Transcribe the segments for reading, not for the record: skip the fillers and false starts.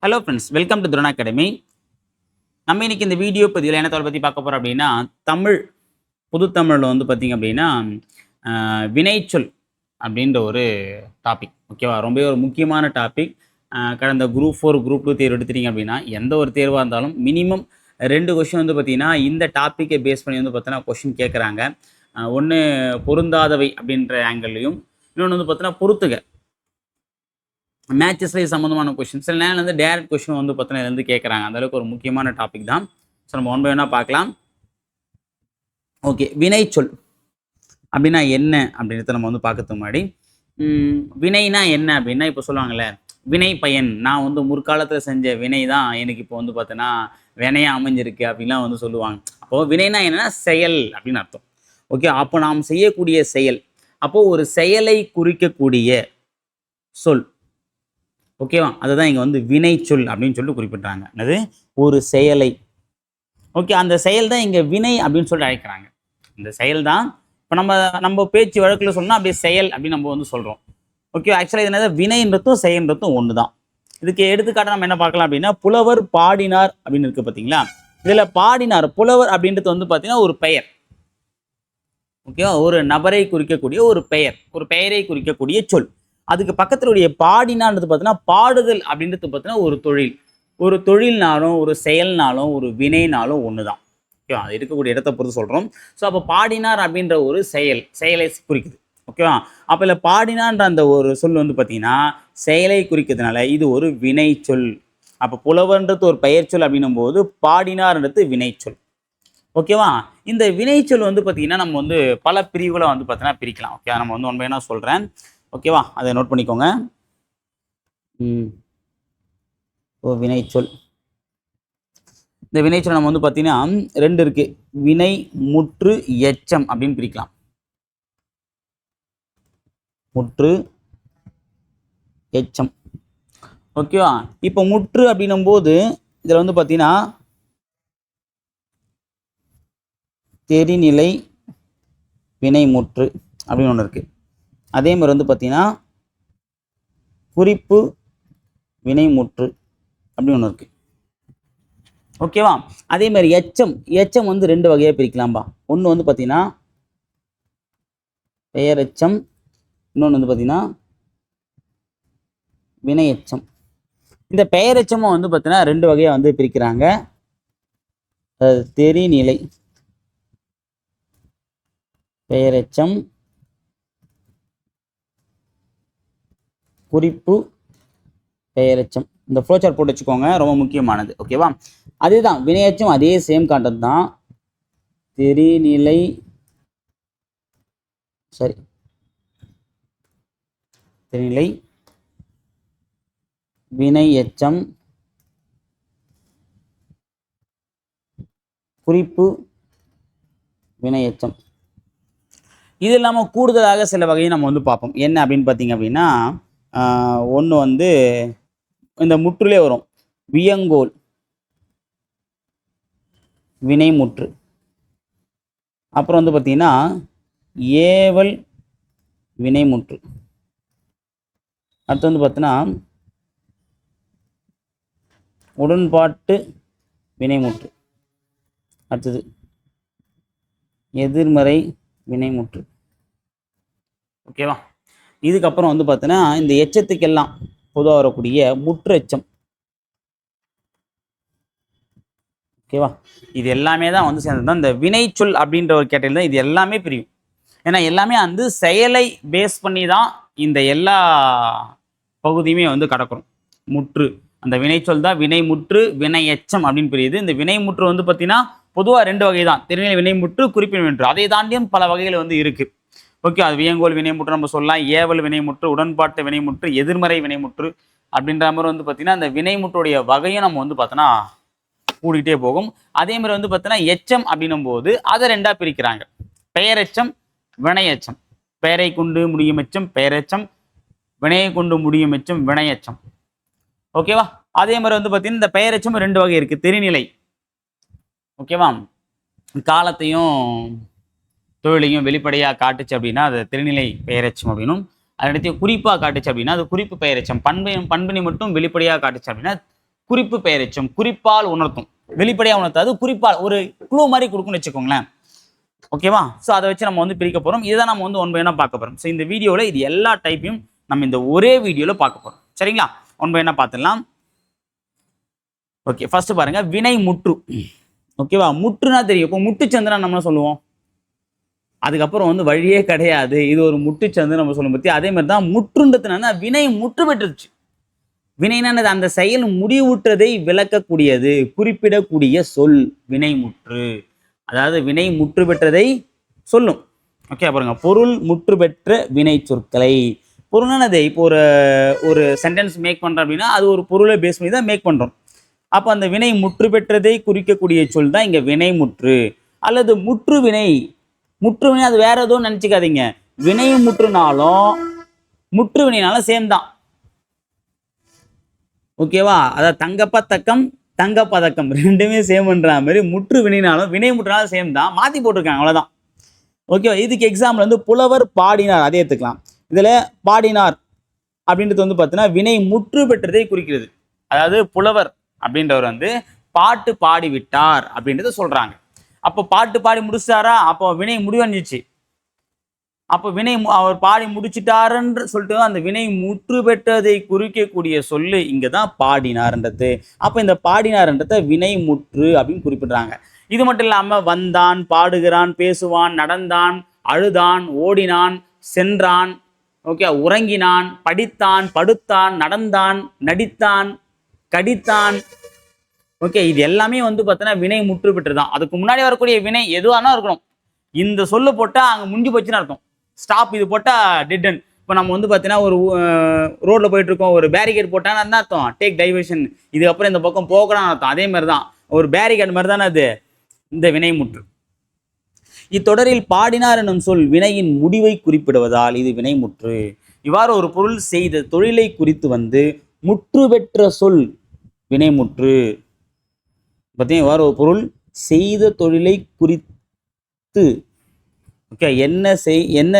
Hello friends, welcome to drone academy. நம்ம இன்னைக்கு இந்த வீடியோ பதிவில் என்ன பற்றி பார்க்க போகிறோம் அப்படின்னா, தமிழ் புது தமிழில் வந்து பார்த்திங்க அப்படின்னா வினைச்சொல் அப்படின்ற ஒரு டாபிக். ஓகேவா? ரொம்ப ஒரு முக்கியமான டாபிக். கடந்த குரூப் 4 குரூப் 2 தேர்வு எடுத்துட்டிங்க அப்படின்னா எந்த ஒரு தேர்வாக இருந்தாலும் மினிமம் 2 கொஷின் வந்து பார்த்திங்கன்னா இந்த டாப்பிக்கை பேஸ் பண்ணி வந்து பார்த்தீங்கன்னா கொஷின் கேட்குறாங்க. ஒன்று பொருந்தாதவை அப்படின்ற ஆங்கிள்லையும், இன்னொன்று வந்து பார்த்தீங்கன்னா பொறுத்துக மேட்சஸ்ல சம்மந்தமான கொஷின். சில நேரம் வந்து டேரக்ட் கொஷின் வந்து பார்த்தீங்கன்னா இருந்து கேட்குறாங்க. அந்தளவுக்கு ஒரு முக்கியமான டாபிக் தான். ஸோ நம்ம ஒன் பை ஒன்னாக பார்க்கலாம். ஓகே, வினைச்சொல் அப்படின்னா என்ன அப்படின்றத நம்ம வந்து பார்க்கறதுக்கு முன்னாடி, வினைனா என்ன அப்படின்னா, இப்போ சொல்லுவாங்கள்ல வினை பயன், நான் வந்து முற்காலத்தில் செஞ்ச வினை தான் எனக்கு இப்போ வந்து பார்த்தீங்கன்னா வினையாக அமைஞ்சிருக்கு அப்படின்லாம் வந்து சொல்லுவாங்க. அப்போது வினைனா என்னன்னா செயல் அப்படின்னு அர்த்தம். ஓகே, அப்போ நாம் செய்யக்கூடிய செயல், அப்போது ஒரு செயலை குறிக்கக்கூடிய சொல். ஓகேவா? அதுதான் இங்கே வந்து வினைச்சொல் அப்படின்னு சொல்லிட்டு குறிப்பிட்றாங்க. அது ஒரு செயலை. ஓகே, அந்த செயல் தான் இங்கே வினை அப்படின்னு சொல்லிட்டு அழைக்கிறாங்க. இந்த செயல் தான் இப்போ நம்ம பேச்சு வழக்கில் சொன்னால் அப்படியே செயல் அப்படின்னு நம்ம வந்து சொல்கிறோம். ஓகே, ஆக்சுவலாக இது என்னது, வினைன்றதும் செயல்ன்றதும் ஒன்று தான். இதுக்கு எடுத்துக்காட்டாக நம்ம என்ன பார்க்கலாம் அப்படின்னா, புலவர் பாடினார் அப்படின்னு இருக்குது பார்த்தீங்களா? இதில் பாடினார், புலவர் அப்படின்றது வந்து பார்த்தீங்கன்னா ஒரு பெயர். ஓகேவா? ஒரு நபரை குறிக்கக்கூடிய ஒரு பெயர், ஒரு பெயரை குறிக்கக்கூடிய சொல். அதுக்கு பக்கத்தினுடைய பாடினான்றது பார்த்தீங்கன்னா பாடுதல் அப்படின்றது பார்த்தீங்கன்னா ஒரு தொழில். ஒரு தொழில்னாலும் ஒரு செயல்னாலும் ஒரு வினைனாலும் ஒன்று தான். ஓகேவா? அது இருக்கக்கூடிய இடத்தை பொறுத்து சொல்கிறோம். ஸோ அப்போ பாடினார் அப்படின்ற ஒரு செயலை குறிக்குது. ஓகேவா? அப்போ இல்லை பாடினான்ற அந்த ஒரு சொல் வந்து பார்த்தீங்கன்னா செயலை குறிக்கிறதுனால இது ஒரு வினை சொல். அப்போ புலவன்றது ஒரு பெயர் சொல் அப்படின்னும் போது பாடினார்ன்றது வினைச்சொல். ஓகேவா? இந்த வினைச்சொல் வந்து பார்த்தீங்கன்னா நம்ம வந்து பல பிரிவுகளை வந்து பார்த்தீங்கன்னா பிரிக்கலாம். ஓகே, நம்ம வந்து ஒன் பை ஒன்னாக சொல்கிறேன். ஓகேவா? அதை நோட் பண்ணிக்கோங்க. வினைச்சொல். இந்த வினைச்சொல் நம்ம வந்து பார்த்தீங்கன்னா 2 இருக்கு. வினை, முற்று, எச்சம் அப்படின்னு பிரிக்கலாம். முற்று, எச்சம். ஓகேவா? இப்போ முற்று அப்படின்னும் போது இதில் வந்து பார்த்தீங்கன்னா தெரிநிலை வினை முற்று அப்படின்னு ஒன்று இருக்கு. அதே மாதிரி வந்து பார்த்தீங்கன்னா குறிப்பு வினைமுற்று அப்படின்னு ஒன்று இருக்கு. ஓகேவா? அதே மாதிரி எச்சம் வந்து 2 வகையாக பிரிக்கலாம்பா. ஒன்று வந்து பார்த்தீங்கன்னா பெயரெச்சம், இன்னொன்று வந்து பார்த்தீங்கன்னா வினையெச்சம். இந்த பெயரெச்சமும் வந்து பார்த்தீங்கன்னா 2 வகையாக வந்து பிரிக்கிறாங்க. தெரிநிலை பெயரெச்சம், குறிப்பு பெயரெச்சம். இந்த ஃப்ளோ சார்ட் போட்டு வச்சுக்கோங்க, ரொம்ப முக்கியமானது. ஓகேவா? அதேதான் வினையச்சம், அதே சேம் கான்டென்ட் தான். தெரிநிலை தெரிநிலை வினையச்சம், குறிப்பு வினையச்சம். இது இல்லாமல் கூடுதலாக சில வகையை நம்ம வந்து பார்ப்போம். என்ன அப்படின்னு பார்த்தீங்க அப்படின்னா, ஒன்று வந்து இந்த முற்றுலே வரும், வியங்கோல் வினைமுற்று. அப்புறம் வந்து பார்த்தீங்கன்னா ஏவல் வினைமுற்று. அடுத்து வந்து பார்த்தீங்கன்னா உடன்பாட்டு வினைமுற்று. அடுத்தது எதிர்மறை வினைமுற்று. ஓகேவா? இதுக்கப்புறம் வந்து பார்த்தீங்கன்னா இந்த எச்சத்துக்கெல்லாம் பொதுவாக வரக்கூடிய முற்றெச்சம். ஓகேவா? இது எல்லாமே தான் வந்து சேர்ந்தது தான் இந்த வினைச்சொல் அப்படின்ற ஒரு கேட்டகரி தான். இது எல்லாமே பிரியும். ஏன்னா எல்லாமே வந்து செயலை பேஸ் பண்ணி தான் இந்த எல்லா பகுதியுமே வந்து கடக்கிறோம். முற்று, அந்த வினைச்சொல் தான் வினைமுற்று, வினையச்சம் அப்படின்னு பிரியுது. இந்த வினைமுற்று வந்து பார்த்தீங்கன்னா பொதுவாக 2 வகை தான். தெரிநிலை வினைமுற்று, குறிப்பு வினைமுற்று. அதை தாண்டியும் பல வகைகள் வந்து இருக்கு. ஓகே, அது வியங்கோல் வினைமுற்று நம்ம சொல்லலாம், ஏவல் வினைமுற்று, உடன்பாட்டு வினைமுற்று, எதிர்மறை வினைமுற்று அப்படின்ற மாதிரி வந்து பார்த்தீங்கன்னா இந்த வினைமுற்றுடைய வகையும் நம்ம வந்து பார்த்தோன்னா கூடிக்கிட்டே போகும். அதே மாதிரி வந்து பார்த்தீங்கன்னா எச்சம் அப்படின்னும் போது அதை 2ஆக பிரிக்கிறாங்க. பெயரெச்சம், வினையச்சம். பெயரை கொண்டு முடியும் எச்சம் பெயரெச்சம், வினையை கொண்டு முடியும் எச்சம் வினையச்சம். ஓகேவா? அதே மாதிரி வந்து பார்த்தீங்கன்னா இந்த பெயரெச்சம் 2 வகை இருக்கு. தெரிநிலை, ஓகேவா, காலத்தையும் தொழிலையும் வெளிப்படையாக காட்டுச்சு அப்படின்னா அது தெரிநிலை பெயரெச்சம் அப்படின்னும், அதனுடைய குறிப்பாக காட்டுச்சு அப்படின்னா அது குறிப்பு பெயரெச்சம். பண்பினை மட்டும் வெளிப்படையாக காட்டுச்சு அப்படின்னா குறிப்பு பெயரெச்சம், குறிப்பால் உணர்த்தும். வெளிப்படையாக உணர்த்தாது, குறிப்பால் ஒரு க்ளூ மாதிரி கொடுக்குன்னு வச்சுக்கோங்களேன். ஓகேவா? ஸோ அதை வச்சு நம்ம வந்து பிரிக்க போகிறோம். இதுதான் நம்ம வந்து 1 by 1 பார்க்க போகிறோம். ஸோ இந்த வீடியோவில் இது எல்லா டைப்பையும் நம்ம இந்த ஒரே வீடியோவில் பார்க்க போகிறோம். சரிங்களா? 1 by 1 பார்த்துடலாம். ஓகே, ஃபர்ஸ்ட் பாருங்க, வினை முற்று. ஓகேவா? முற்றுனா தெரியும். இப்போ முட்டுச்சந்திரன் நம்ம சொல்லுவோம். அதுக்கப்புறம் வந்து வழியே கிடையாது, இது ஒரு முட்டுச்சந்து நம்ம சொல்லும் பற்றி. அதே மாதிரி தான் முற்றுன்றதுனா வினை முற்று பெற்றுச்சு. வினைனானது அந்த செயல் முடிவுற்றதை விளக்கக்கூடியது, குறிப்பிடக்கூடிய சொல் வினைமுற்று. அதாவது வினை முற்று பெற்றதை சொல்லும். ஓகே பாருங்க, பொருள் முற்று பெற்ற வினை சொற்களை. பொருளானது இப்போ ஒரு சென்டென்ஸ் மேக் பண்ணுறோம் அப்படின்னா அது ஒரு பொருளை பேஸ் பண்ணி தான் மேக் பண்ணுறோம். அப்போ அந்த வினை முற்று பெற்றதை குறிக்கக்கூடிய சொல் தான் இங்கே வினை முற்று. அல்லது முற்று வினை. முற்று வினை அது வேற எதுவும் நினச்சிக்காதீங்க. வினை முற்றுனாலும் முற்று வினைனாலும் சேம் தான். ஓகேவா? அதாவது தங்கப்பதக்கம் தங்கப்பதக்கம் ரெண்டுமே சேம்ன்ற மாதிரி முற்று வினைனாலும் வினை முற்றுனாலும் சேம் தான், மாற்றி போட்டிருக்காங்க, அவ்வளோதான். ஓகேவா? இதுக்கு எக்ஸாம்பிள் வந்து புலவர் பாடினார், அதே எடுத்துக்கலாம். இதில் பாடினார் அப்படின்றது வந்து பார்த்தீங்கன்னா வினை முற்று பெற்றதை குறிக்கிறது. அதாவது புலவர் அப்படின்றவர் வந்து பாட்டு பாடிவிட்டார் அப்படின்றத சொல்றாங்க. அப்போ பாட்டு பாடி முடிச்சிட்டாரா, அப்போ வினை முடிவடைஞ்சிச்சு. அப்போ வினை அவர் பாடி முடிச்சிட்டாருன்னு சொல்லிட்டு அந்த வினை முற்று பெற்றதை குறிக்கக்கூடிய சொல்லு இங்கே தான் பாடினார்ன்றது. அப்போ இந்த பாடினார்ன்றதை வினை முற்று அப்படின்னு குறிப்பிடுறாங்க. இது மட்டும் இல்லாமல் வந்தான், பாடுகிறான், பேசுவான், நடந்தான், அழுதான், ஓடினான், சென்றான், ஓகே, உறங்கினான், படித்தான், படுத்தான், நடந்தான், நடித்தான், கடித்தான். ஓகே, இது எல்லாமே வந்து பார்த்தீங்கன்னா வினை முற்று பெற்று தான். அதுக்கு முன்னாடி வரக்கூடிய வினை எதுவானா இருக்கணும். இந்த சொல்லு போட்டால் அங்கே முடிஞ்சு போச்சுன்னு அர்த்தம். ஸ்டாப், இது போட்டால் டெட் அண்ட். இப்போ நம்ம வந்து பார்த்தீங்கன்னா ஒரு ரோட்டில் போயிட்டு இருக்கோம், ஒரு பேரிகேட் போட்டான்னு என்ன அர்த்தம்? டேக் டைவர்ஷன், இதுக்கப்புறம் இந்த பக்கம் போகலான்னு அர்த்தம். அதே மாதிரி தான் ஒரு பேரிகேட் மாதிரி தானே அது இந்த வினை முற்று. இத்தொடரில் பாடினார் என்னும் சொல் வினையின் முடிவை குறிப்பிடுவதால் இது வினைமுற்று. இவ்வாறு ஒரு பொருள் செய்த தொழிலை குறித்து வந்து முற்று பெற்ற சொல் வினைமுற்று. பார்த்தீங்கன்னா இவ்வாறு ஒரு பொருள் செய்த தொழிலை குறித்து, ஓகே, என்ன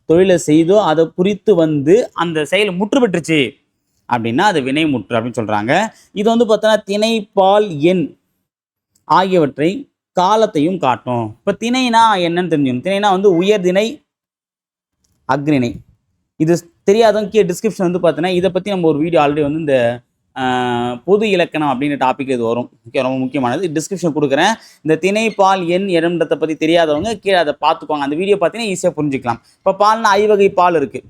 தொழிலை செய்தோ அதை குறித்து வந்து அந்த செயல் முற்று பெற்றுச்சு அப்படின்னா அது வினைமுற்று அப்படின்னு சொல்றாங்க. இது வந்து பார்த்தோன்னா திணை, பால், எண் ஆகியவற்றை காலத்தையும் காட்டும். இப்போ திணைனா என்னன்னு தெரிஞ்சுக்கணும். திணைனா வந்து உயர்திணை, அக்ரிணை. இது தெரியாதவங்க கீழே டிஸ்கிரிப்ஷன் வந்து பார்த்தீங்கன்னா இதை பற்றி நம்ம ஒரு வீடியோ ஆல்ரெடி வந்து இந்த பொது இலக்கணம் அப்படின்ற டாபிக் இது வரும். ஓகே, ரொம்ப முக்கியமானது. டிஸ்கிரிப்ஷன் கொடுக்குறேன். இந்த திணை, பால், எண், இடம்ன்றதை பற்றி தெரியாதவங்க கீழே அதை பார்த்துக்குவாங்க. அந்த வீடியோ பார்த்தீங்கன்னா ஈஸியாக புரிஞ்சுக்கலாம். இப்போ பால்னா ஐவகை பால் இருக்கு.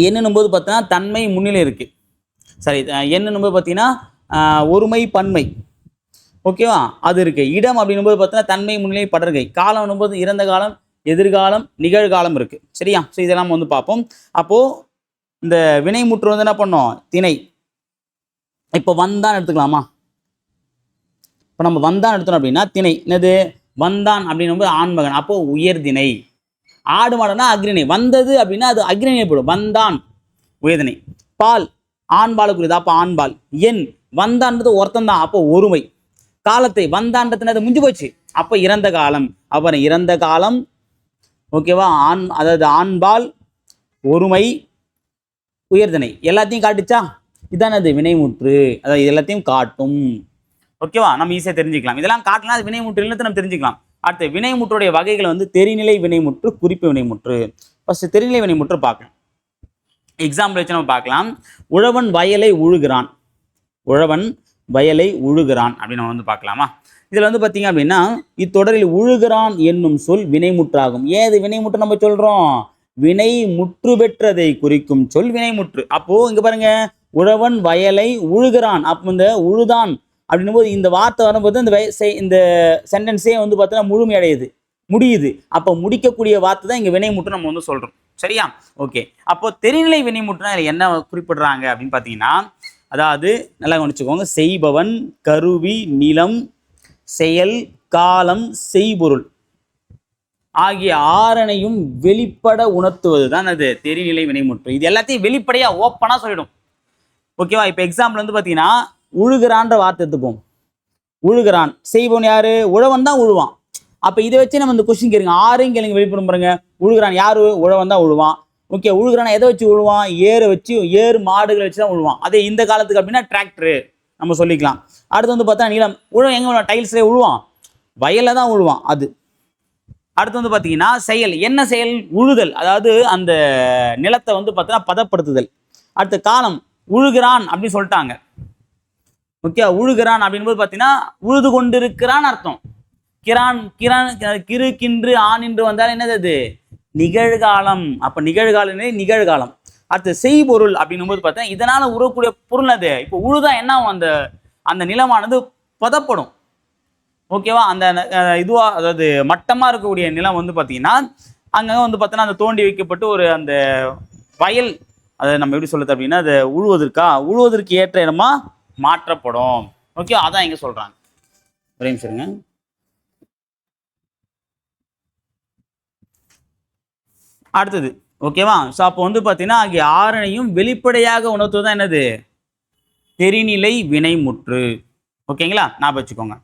என்னும் போது பார்த்தீங்கன்னா தன்மை முன்னிலை இருக்கு. சரி, என்னும் போது பார்த்தீங்கன்னா ஒருமை பன்மை, ஓகேவா, அது இருக்கு. இடம் அப்படின்னும் போது பார்த்தீங்கன்னா தன்மை முன்னிலை படர்கை. காலம் போது இறந்த காலம், எதிர்காலம், நிகழ்காலம் இருக்கு. சரியா? ஸோ இதெல்லாம் வந்து பார்ப்போம். அப்போ இந்த வினை முற்று வந்து என்ன பண்ணோம்? திணை. இப்போ வந்தான் எடுத்துக்கலாமா? இப்போ நம்ம வந்தான் எடுத்தோம் அப்படின்னா திணை என்னது? வந்தான் அப்படின்னும் போது ஆண்மகன், அப்போ உயர்திணை. ஆடு மாடனா அக்ரிணை. வந்தது அப்படின்னா அது அக்ரிணை போடும். வந்தான் உயர்திணை. பால் ஆண்பாலுக்குரியது, அப்போ ஆண்பால். எண் வந்தான்றது ஒருத்தன் தான், அப்போ ஒருமை. காலத்தை வந்தான்றதுனது முடிஞ்சு போச்சு, அப்போ இறந்த காலம். அப்புறம் இறந்த காலம், ஓகேவா, அதாவது ஆண்பால், ஒருமை, உயர்திணை எல்லாத்தையும் காட்டுச்சா? இதான அது வினைமுற்று. அதாவது எல்லாத்தையும் காட்டும். ஓகேவா? நம்ம ஈஸியாக தெரிஞ்சுக்கலாம். இதெல்லாம் காட்டலாம், அது வினைமுற்று இல்லைன்னு நம்ம தெரிஞ்சுக்கலாம். அடுத்து வினைமுற்றுடைய வகைகள் வந்து தெரிநிலை வினைமுற்று, குறிப்பு வினைமுற்று. ஃபர்ஸ்ட் தெரிநிலை வினைமுற்று பார்க்கலாம். எக்ஸாம்பிள் வச்சு நம்ம பார்க்கலாம். உழவன் வயலை உழுகிறான். உழவன் வயலை உழுகிறான் அப்படின்னு நம்ம வந்து பார்க்கலாமா? இதில் வந்து பார்த்தீங்க அப்படின்னா இத்தொடரில் உழுகிறான் என்னும் சொல் வினைமுற்றாகும். ஏன் இது வினைமுற்று நம்ம சொல்கிறோம்? வினை முற்று பெற்றதை குறிக்கும் சொல் வினைமுற்று. அப்போ இங்க பாருங்க, உழவன் வயலை உழுகிறான். அப்போ இந்த உழுதான் அப்படின்னும் போது இந்த வார்த்தை வரும்போது இந்த சென்டென்ஸே வந்து பார்த்தீங்கன்னா முழுமையடையுது, முடியுது. அப்போ முடிக்கக்கூடிய வார்த்தை தான் இங்கே வினைமுற்று நம்ம வந்து சொல்கிறோம். சரியா? ஓகே. அப்போ தெரிநிலை வினைமுற்றுனா என்ன குறிப்பிடுறாங்க அப்படின்னு பார்த்தீங்கன்னா, அதாவது நல்லா கவனிச்சுக்கோங்க. செய்பவன், கருவி, நிலம், செயல், காலம், செய்பொருள் ஆகிய ஆறனையும் வெளிப்பட உணர்த்துவது தான் அது தெரிநிலை வினைமுற்று. இது எல்லாத்தையும் வெளிப்படையா ஓப்பனா சொல்லிடும். ஓகேவா? இப்போ எக்ஸாம்பிள் வந்து பார்த்தீங்கன்னா உழுகிறான்ற வார்த்தை எடுத்துப்போம். உழுகிறான், செய்பவன் யாரு? உழவன் தான் உழுவான். அப்போ இதை வச்சு நம்ம இந்த கொஸ்டின் கேளுங்க. ஆறையும் கேளுங்க, வெளிப்படும் பாருங்க. உழுகிறான் யாரு? உழவன் தான் உழுவான். ஓகே, உழுகுறானா எதை வச்சு உழுவான்? ஏறு வச்சு, ஏறு மாடுகளை வச்சு தான் உழுவான். அதே இந்த காலத்துக்கு அப்படின்னா டிராக்டரு நம்ம சொல்லிக்கலாம். அடுத்து வந்து பார்த்தா நிலம் உழுவ எங்கே உழுவான்? டைல்ஸ்லேயே உழுவான், வயலில் தான் உழுவான் அது. அடுத்து வந்து பார்த்தீங்கன்னா செயல். என்ன செயல்? உழுதல், அதாவது அந்த நிலத்தை வந்து பார்த்தீங்கன்னா பதப்படுத்துதல். அடுத்த காலம், உழுகிறான் அப்படின்னு சொல்லிட்டாங்க. ஓகே, உழுகிறான் அப்படின்போது பார்த்தீங்கன்னா உழுது கொண்டு இருக்கிறான் அர்த்தம். கிரான் கிரான் கிரு கின்று ஆண் என்று வந்தால் என்னது? அது நிகழ்காலம். அப்போ நிகழ்காலம் நிகழ்காலம். அடுத்து செய்பொருள் அப்படின்னும் போது பார்த்தீங்கன்னா இதனால் உருவக்கூடிய பொருள் அது. இப்போ உழுதா என்ன ஆகும்? அந்த அந்த நிலமானது பதப்படும். ஓகேவா? அந்த இதுவா, அதாவது மட்டமாக இருக்கக்கூடிய நிலம் வந்து பார்த்தீங்கன்னா அங்கங்கே வந்து பார்த்தீங்கன்னா அந்த தோண்டி வைக்கப்பட்டு ஒரு அந்த வயல், அதை நம்ம எப்படி சொல்லுது அப்படின்னா அதை உழுவதற்கு ஏற்ற இடமா மாற்றப்படும். ஓகே, அதான் இங்கே சொல்கிறாங்க. ஒரே நிமிஷங்க. அடுத்தது ஓகேவா? ஸோ அப்போ வந்து பார்த்தீங்கன்னா ஆகிய ஆறனையும் வெளிப்படையாக உணர்த்துவது தான் என்னது? தெரிநிலை வினைமுற்று. ஓகேங்களா? ஞாபகம் வச்சுக்கோங்க.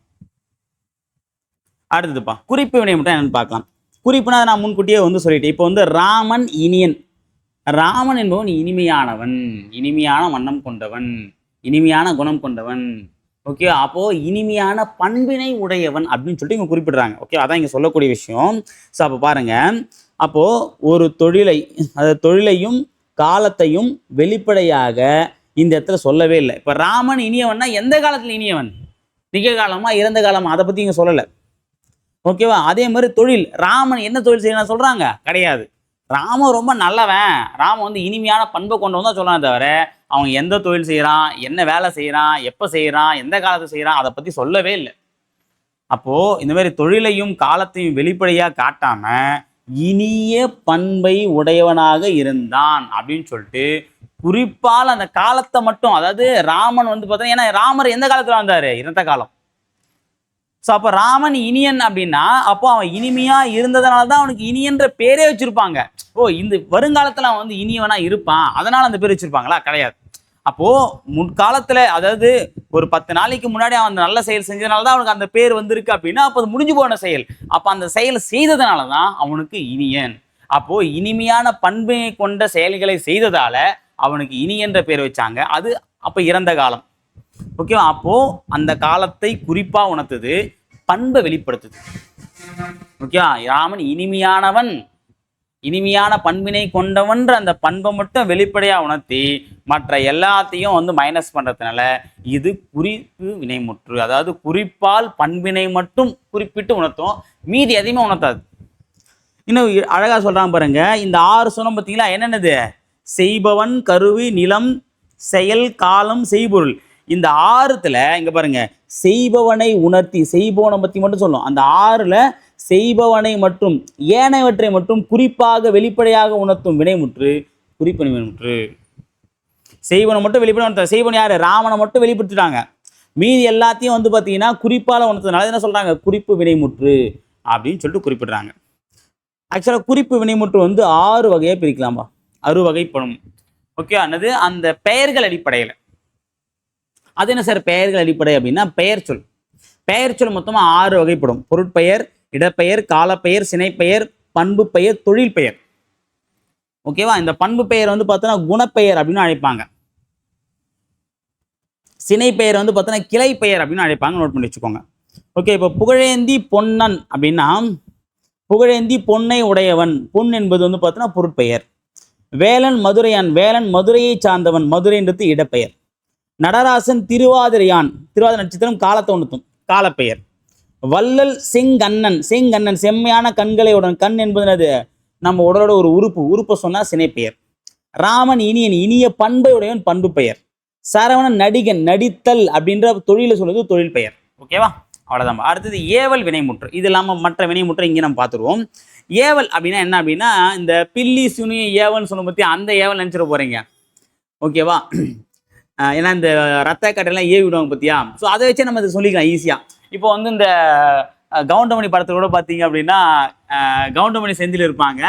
அடுத்ததுப்பா குறிப்பு வினைமுற்று என்னன்னு பார்க்கலாம். குறிப்புனா நான் முன்கூட்டியே வந்து சொல்லிட்டேன். இப்போ வந்து ராமன் இனியன். ராமன் என்பவன் இனிமையானவன், இனிமையான வண்ணம் கொண்டவன், இனிமையான குணம் கொண்டவன். ஓகே, அப்போ இனிமையான பண்பினை உடையவன் அப்படின்னு சொல்லிட்டு இங்க குறிப்பிடுறாங்க. ஓகே, அதான் இங்க சொல்லக்கூடிய விஷயம். ஸோ அப்போ பாருங்க, அப்போ ஒரு தொழிலை, அதாவது தொழிலையும் காலத்தையும் வெளிப்படையாக இந்த இடத்துல சொல்லவே இல்லை. இப்போ ராமன் இனியவன்னா எந்த காலத்தில் இனியவன்? நிகழ்காலமா இறந்த காலமா? அதை பத்தி இங்க சொல்லலை. ஓகேவா? அதே மாதிரி தொழில், ராமன் என்ன தொழில் செய்யணும் சொல்றாங்க? கிடையாது. ராமன் ரொம்ப நல்லவன், ராமன் வந்து இனிமையான பண்பை கொண்டவன் தான் சொல்றான் தவிர அவன் எந்த தொழில் செய்யறான், என்ன வேலை செய்யறான், எப்போ செய்யறான், எந்த காலத்தை செய்யறான், அதை பத்தி சொல்லவே இல்லை. அப்போ இந்த மாதிரி தொழிலையும் காலத்தையும் வெளிப்படையா காட்டாம இனிய பண்பை உடையவனாக இருந்தான் அப்படின்னு சொல்லிட்டு குறிப்பால் அந்த காலத்தை மட்டும், அதாவது ராமன் வந்து பார்த்தா, ஏன்னா ராமர் எந்த காலத்துல வந்தாரு? இறந்த காலம். ஸோ அப்போ ராமன் இனியன் அப்படின்னா அப்போ அவன் இனிமையா இருந்ததுனால தான் அவனுக்கு இனியன்ற பேரே வச்சிருப்பாங்க. ஓ, இந்த வருங்காலத்தில் அவன் வந்து இனியவனா இருப்பான் அதனால அந்த பேர் வச்சிருப்பாங்களா? கிடையாது. அப்போ முன்காலத்துல, அதாவது ஒரு 10 நாளைக்கு முன்னாடி அவன் அந்த நல்ல செயல் செஞ்சதுனால தான் அவனுக்கு அந்த பேர் வந்திருக்கு அப்படின்னா அப்போ அது முடிஞ்சு போன செயல். அப்போ அந்த செயல் செய்ததுனால தான் அவனுக்கு இனியன். அப்போ இனிமையான பண்பை கொண்ட செயல்களை செய்ததால அவனுக்கு இனியன்ற பேர் வச்சாங்க. அது அப்போ இறந்த காலம். ஓகேவா? அப்போ அந்த காலத்தை குறிப்பா உணர்த்துது, பண்பை வெளிப்படுத்துது. ஓகே, ராமன் இனிமையானவன், இனிமையான பண்பினை கொண்டவன்ற அந்த பண்பை மட்டும் வெளிப்படையா உணர்த்தி மற்ற எல்லாத்தையும் வந்து மைனஸ் பண்றதுனால இது குறிப்பு வினைமுற்று. அதாவது குறிப்பால் பண்பினை மட்டும் குறிப்பிட்டு உணர்த்தும், மீதி எதையுமே உணர்த்தாது. இன்னும் அழகா சொல்றாங்க பாருங்க, இந்த 6 சொன்னம் பார்த்தீங்களா? என்னென்னது? செய்பவன், கருவி, நிலம், செயல், காலம், செய்பொருள். இந்த 6த்துல இங்க பாருங்க, செய்பவனை உணர்த்தி, செய்பவனை பத்தி மட்டும் சொல்லும். அந்த 6ல செய்பவனை மட்டும், ஏனையவற்றை மட்டும் குறிப்பாக வெளிப்படையாக உணர்த்தும் வினைமுற்று குறிப்பு வினைமுற்று. செய்பவனை மட்டும் வெளிப்படையாக உணர்த்த, செய்பவன் யாரு? ராமனை மட்டும் வெளிப்படுத்திட்டாங்க. மீதி எல்லாத்தையும் வந்து பார்த்தீங்கன்னா குறிப்பால் உணர்த்ததுனால என்ன சொல்றாங்க? குறிப்பு வினைமுற்று அப்படின்னு சொல்லிட்டு குறிப்பிடுறாங்க. ஆக்சுவலாக குறிப்பு வினைமுற்று வந்து 6 வகையாக பிரிக்கலாம்பா, 6 வகைப்படும். ஓகே, ஆனது அந்த பெயர்கள் அடிப்படையில். அது என்ன சார் பெயர்கள் அடிப்படை அப்படின்னா? பெயர் சொல். பெயர் சொல் மொத்தமாக 6 வகைப்படும். பொருட்பெயர், இடப்பெயர், காலப்பெயர், சினைப்பெயர், பண்பு பெயர், தொழில் பெயர். ஓகேவா? இந்த பண்பு பெயர் வந்து பார்த்தோன்னா குணப்பெயர் அப்படின்னு அழைப்பாங்க. சினைப்பெயர் வந்து பார்த்தோன்னா கிளை பெயர் அப்படின்னு அழைப்பாங்க. நோட் பண்ணி வச்சுக்கோங்க. ஓகே, இப்போ புகழேந்தி பொன்னன் அப்படின்னா புகழேந்தி பொன்னை உடையவன். பொன் என்பது வந்து பார்த்தோன்னா பொருட்பெயர். வேலன் மதுரையான், வேலன் மதுரையை சார்ந்தவன், மதுரைன்றது இடப்பெயர். நடராசன் திருவாதிரையான், திருவாதிரை நட்சத்திரம் காலத்தை உணர்த்தும், காலப்பெயர். வள்ளல் செங்கண்ணன், செங்கண்ணன் செம்மையான கண்களை உடன், கண் என்பது நம்ம உடலோட ஒரு உறுப்பை சொன்னா சினைப்பெயர். ராமன் இனியன், இனிய பண்பை உடையவன், பண்பு பெயர். சரவணன் நடிகன், நடித்தல் அப்படின்ற தொழிலை சொல்றது தொழில் பெயர். ஓகேவா? அவ்வளோதான். அடுத்தது ஏவல் வினைமுற்று. இது இல்லாமல் மற்ற வினைமுற்று இங்கே நம்ம பார்த்துருவோம். ஏவல் அப்படின்னா என்ன அப்படின்னா, இந்த பில்லி சுனி ஏவல்னு சொல்ல பற்றி அந்த ஏவல் நினச்சிட போறீங்க. ஓகேவா? ஏன்னா இந்த ரத்த கட்டையெல்லாம் ஏவி விடுவாங்க பார்த்தியா? ஸோ அதை வச்சே நம்ம இதை சொல்லிக்கலாம் ஈஸியாக. இப்போ வந்து இந்த கவுண்டமணி படத்தில் கூட பார்த்தீங்க அப்படின்னா கவுண்டமணி செந்தில் இருப்பாங்க.